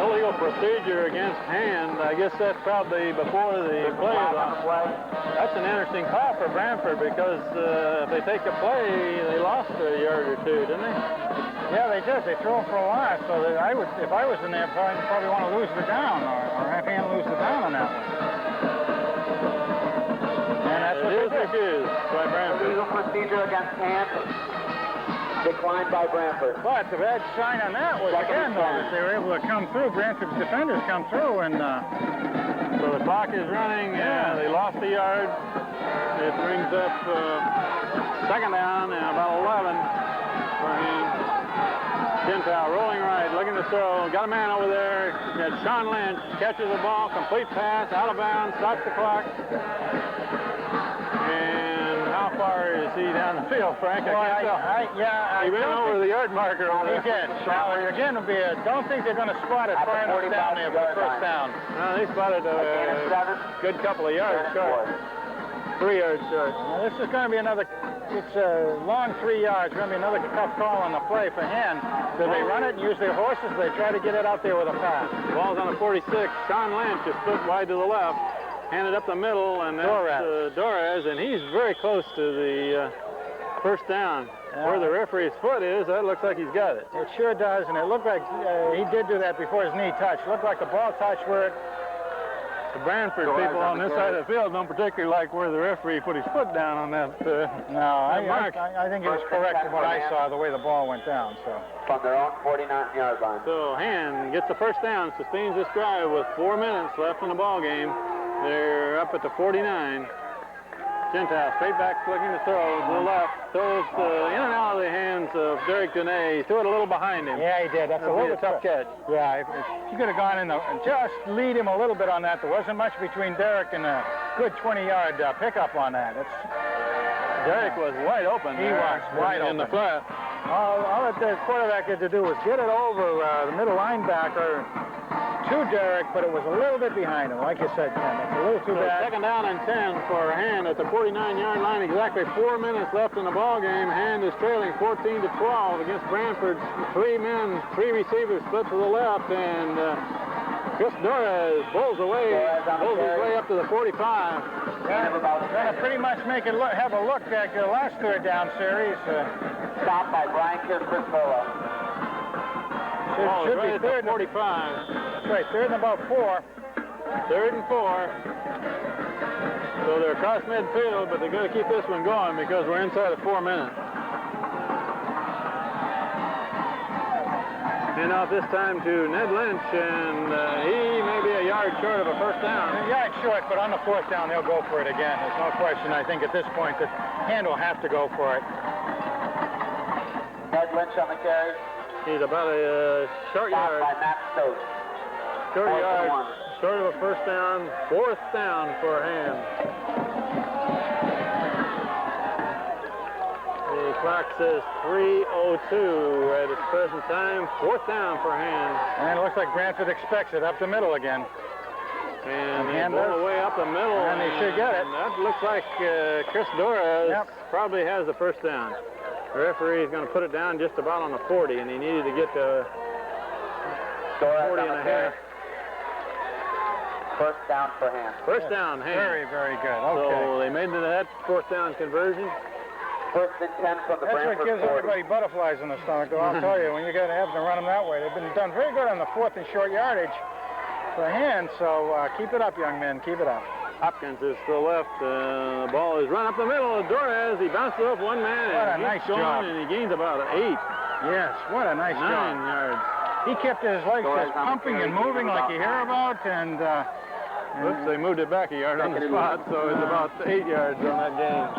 illegal procedure against Hand. I guess that's probably before the play is on. That's an interesting call for Branford because if they take a play, they lost a yard or two, didn't they? Yeah, they did. They threw him for a loss. So I would, if I was in there, probably want to lose the down or have Hand lose the down on that one. And that's what it is accused by Branford. Illegal procedure against Hand. Declined by Branford. But the bad sign on that was, again, though, that they were able to come through. Branford's defenders come through, and so the clock is running. They lost a yard. It brings up 2nd down and about 11 for Hand. Gentile rolling right, looking looking to throw. Got a man over there. Got Sean Lynch. Catches the ball. Complete pass. Out of bounds. Stops the clock. And how far is he down the field, Frank? I can't tell. Yeah, he ran over the yard marker over there. He did. Now, again, don't think they're going to spot it far enough down there for the first down. No, they spotted a good couple of yards short. 3 yards short. Now, this is going to be another, it's a long 3 yards. Going to be another tough call on the play for hand. Do they run it and use their horses? They try to get it out there with a pass. The ball's on the 46. Sean Lynch is split wide to the left. Handed up the middle, and that's Dorez, and he's very close to the first down. Where the referee's foot is, that looks like he's got it. It sure does, and it looked like he did do that before his knee touched. It looked like the ball touched where it... The Branford people on this side of the field don't particularly like where the referee put his foot down on that mark. I think it was correct from what I saw, the way the ball went down. So From their own 49-yard line. So Hand gets the first down, sustains this drive with 4 minutes left in the ball game. They're up at the 49. Gentile straight back, looking to throw to the left. Throws in and out of the hands of Derek Dene. He threw it a little behind him. Yeah, he did. That's a little tough catch. Yeah, if he could have gone in and just lead him a little bit on that. There wasn't much between Derek and a good 20-yard pickup on that. Derek was wide open. He was wide open in the flat. All that the quarterback had to do was get it over the middle linebacker to Derek, but it was a little bit behind him, like you said, Ken. It's a little too bad. Second down and 10 for Hand at the 49-yard line. Exactly 4 minutes left in the ball game. Hand is trailing 14-12 against Branford. 3 men, 3 receivers split to the left, and Chris Dorez bowls his way up to the 45. Going to pretty much make it have a look like the last third down series. Stopped by Brian Crispolo. Should right be third. 45. That's right, third and about 4. 3rd and 4. So they're across midfield, but they're going to keep this one going because we're inside of 4 minutes. And off this time to Ned Lynch, and he may be a yard short of a first down. A yard short, but on the 4th down, they'll go for it again. There's no question, I think, at this point that Hand will have to go for it. Ned Lynch on the carry. He's about a short Stopped yard. by Matt Stokes. Short 4th and yard, 1. short of a first down. 4th down for Hand. The clock says 3:02 at its present time. 4th down for Hand. And it looks like Branford expects it up the middle again. And they Hand blow does. away up the middle. And they should get it. That looks like Chris Dorez probably has the first down. The referee is going to put it down just about on the 40, and he needed to get to 40 and a half. First down for Hand. First down, Hand. Very, very good. Okay. So they made that 4th down conversion. 1st and 10 from the That's Branford what gives 40. everybody butterflies in the stomach, though, I'll tell you, when you got to have to run them that way. They've been done very good on the 4th and short yardage for Hand, so keep it up, young men, keep it up. Hopkins is to the left. The ball is run up the middle of Dorez. He bounces off one man. What a and nice keeps going, job. And he gains about 8. Yes, what a nice 9 job. yards. He kept his legs just pumping and moving like you hear about, and Oops, they moved it back a yard on the spot, so it's about 8 yards on that gain.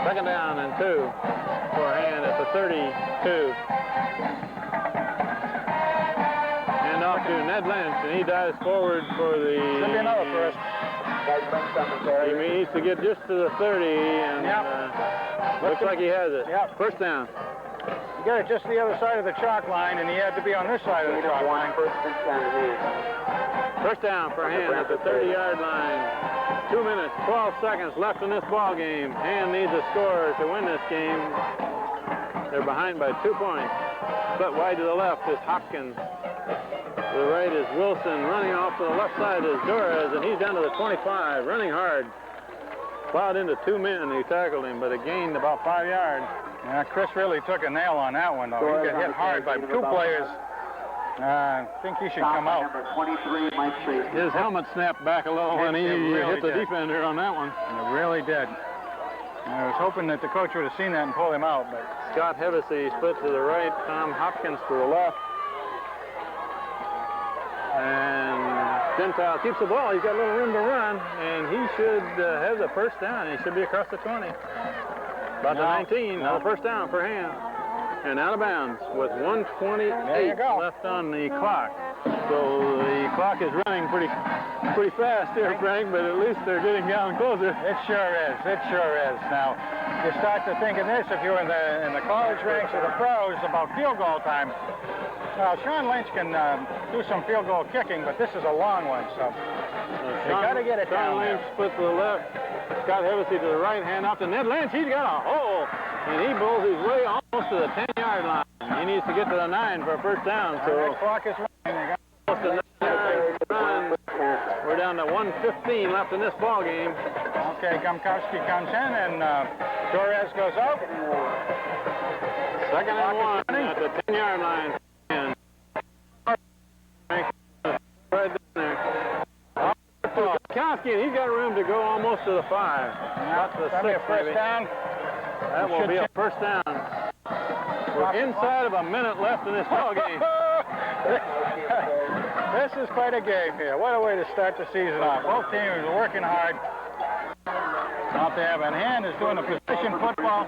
2nd down and 2 for Hand at the 32. And off to Ned Lynch, and he dives forward for the... Should be another first. He needs to get just to the 30, and looks like he has it. Yep. First down. He got it just the other side of the chalk line, and he had to be on this side of the chalk line. 1st and 10 Hand. First down for Hand at the 30-yard line. 2 minutes, 12 seconds left in this ball game. Hand needs a score to win this game. They're behind by 2 points. Split wide to the left is Hopkins. To the right is Wilson. Running off to the left side is Dorez, and he's down to the 25, running hard. Plowed into 2 men who tackled him, but it gained about 5 yards. Yeah, Chris really took a nail on that one, though. He got hit hard by 2 players. I think he should come out. Number 23, Mike Tracy. His helmet snapped back a little when he hit the defender on that one. It really did. I was hoping that the coach would have seen that and pulled him out, but... Scott Hevesy split to the right, Tom Hopkins to the left. And Gentile keeps the ball. He's got a little room to run, and he should have the first down. He should be across the 20. About the 19, now the first down for Hand. and out of bounds with 1:28 left on the clock. So the clock is running pretty fast here, Frank, but at least they're getting down closer. It sure is. It sure is. Now, you start to think of this if you're in the college ranks or the pros about field goal time. Well, Sean Lynch can do some field goal kicking, but this is a long one, so you got to get it down. Sean Lynch split to the left, Scott Hevesy to the right, hand off to Ned Lynch. He's got a hole, and he bowls his way almost to the 10-yard line. He needs to get to the 9 for a first down. So the clock is running. Almost a 9-yard run. We're down to 1:15 left in this ball game. Okay, Gumkowski comes in, and Torres goes out. Second and 1 at the 10-yard line. And right there. Gumkowski, he's got room to go almost to the 5. That's the 6, first down. That will be a first down. We're inside of a minute left in this ball game. This is quite a game here. What a way to start the season off. Both teams are working hard. Out there, Van Hand is doing a position football.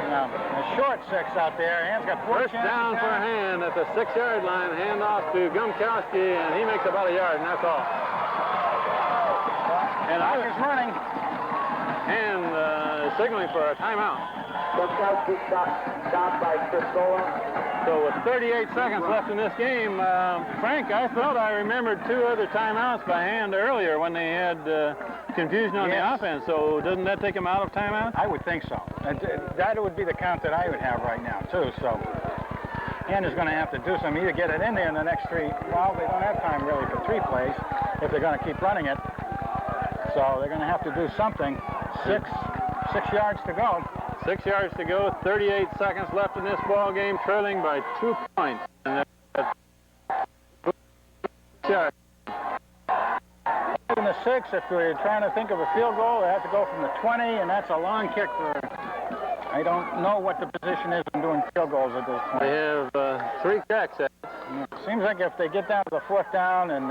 A short 6 out there. Hand's got 4 First down for Hand at the 6-yard line. Hand off to Gumkowski, and he makes about a yard, and that's all. And Clock is running. Hand signaling for a timeout. Gumkowski stopped by Criscola. So with 38 seconds left in this game, Frank, I thought I remembered 2 other timeouts by Hand earlier when they had confusion on the offense. So doesn't that take him out of timeout? I would think so. That would be the count that I would have right now, too. So Hand is going to have to do something, either get it in there in the next 3. Well, they don't have time really for 3 plays if they're going to keep running it. So they're going to have to do something. 6 yards to go. 6 yards to go, 38 seconds left in this ball game, trailing by 2 points. And in the 6, if we're trying to think of a field goal, they have to go from the 20, and that's a long kick for. I don't know what the position is in doing field goals at this point. They have 3 checks. It seems like if they get down to the 4th down and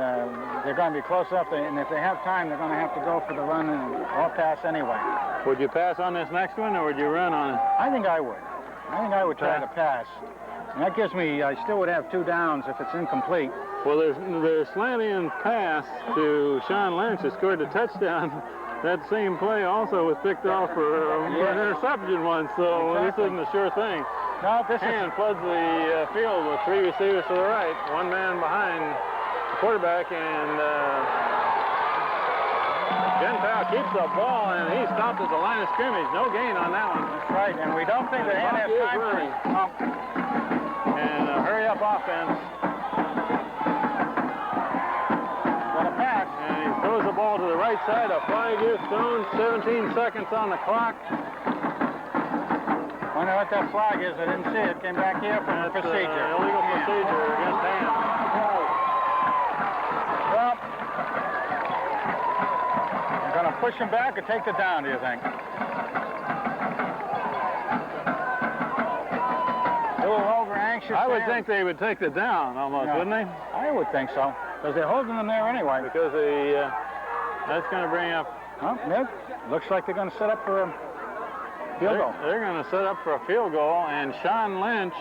they're going to be close up, and if they have time, they're going to have to go for the run or pass anyway. Would you pass on this next one, or would you run on it? I think I would. I think I would try to pass. And that gives me, I still would have 2 downs if it's incomplete. Well, there's slant-in pass to Sean Lynch, who scored a touchdown. That same play also was picked off for an interception once, so this isn't a sure thing. No, this Hand floods the field with 3 receivers to the right, 1 man behind the quarterback, and Gentile keeps the ball, and he stopped at the line of scrimmage. No gain on that one. That's right, and we don't think that Hand has time for it. And a hurry-up offense. Gonna pass. And he throws the ball to the right side. A flag is thrown. 17 seconds on the clock. Wonder what that flag is. I didn't see it. Came back here from the procedure. Illegal procedure against Hand. Well, they're going to push him back or take the down, do you think? A little over anxious. I would think they would take the down almost, wouldn't they? I would think so, because they're holding them there anyway. Because that's going to bring up. Well, looks like they're going to set up for a field goal. They're going to set up for a field goal, and Sean Lynch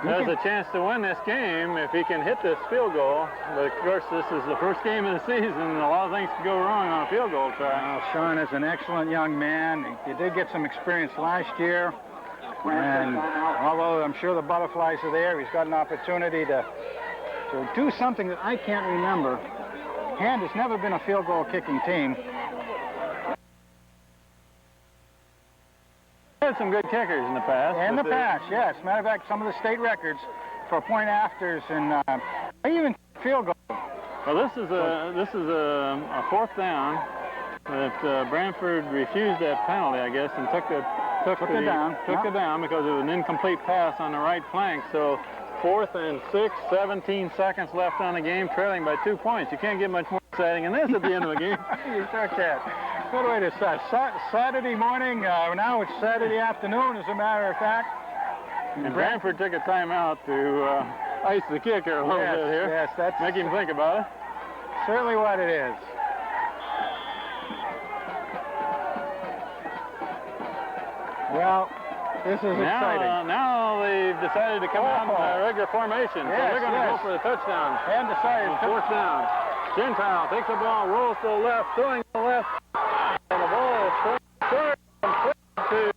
has a chance to win this game if he can hit this field goal. But of course, this is the first game of the season, and a lot of things could go wrong on a field goal try. Well, Sean is an excellent young man. He did get some experience last year, and although I'm sure the butterflies are there, he's got an opportunity to do something that I can't remember. Hand has never been a field goal kicking team. Had some good kickers in the past. In the past, yes. Matter of fact, some of the state records for point afters and even field goals. Well, this is a 4th down that Branford refused that penalty, I guess, and took it down because it was an incomplete pass on the right flank. So 4th and 6, 17 seconds left on the game, trailing by 2 points. You can't get much more exciting than this at the end of the game. You sure can. Good way to start. Saturday morning, now it's Saturday afternoon, as a matter of fact. And Branford took a timeout to ice the kicker a little bit here. Yes, that's... Make him think about it. Certainly what it is. Well, This is exciting. Now they've decided to come out in a regular formation. So Yes, they're going to go for the touchdown. And decided On fourth down. Gentile takes the ball, rolls to the left, throwing to the left. And the ball is thrown to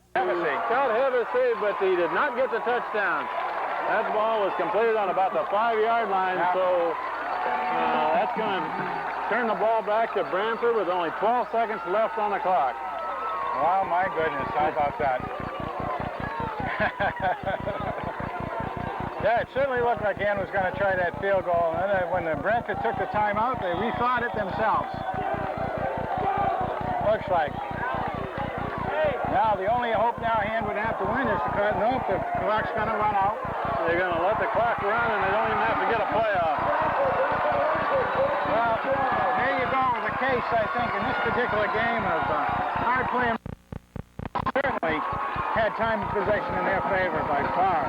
Scott Hevesy, but he did not get the touchdown. That ball was completed on about the 5-yard line, so that's going to turn the ball back to Branford with only 12 seconds left on the clock. Oh, my goodness. How about that? Yeah, it certainly looked like Ann was going to try that field goal. And then when the Branford took the timeout, they rethought it themselves. Looks like. Now, the only hope now Ann would have to win is because, nope, the clock's going to run out. They're going to let the clock run, and they don't even have to get a playoff. Well, there you go with the case, I think, in this particular game of hard play. Certainly had time and possession in their favor by far,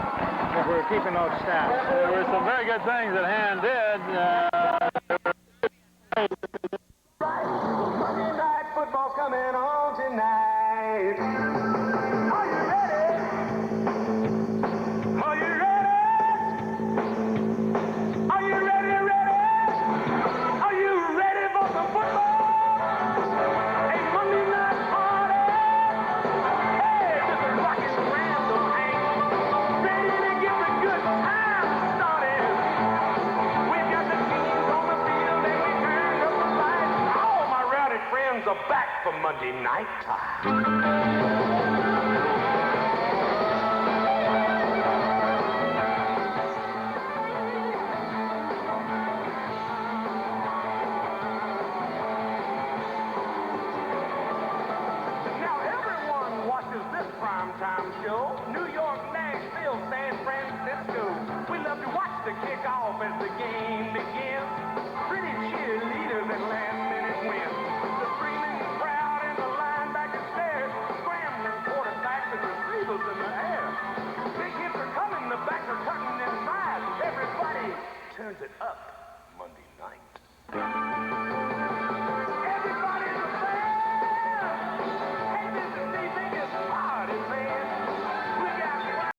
if we were keeping those stats. There were some very good things that Hand did. Monday night football's coming on tonight. Are you ready? Are you ready? Are you ready? Are you ready for some football? A Monday night party. Hey, this is rockin' random hang. Ready to get the good time started. We got the teams on the field and we turned up the lights. All my rowdy friends are back for Monday night time. Now everyone watches this primetime show. New York, Nashville, San Francisco. We love to watch the kickoff as the game begins. Pretty cheerleaders and last-minute wins.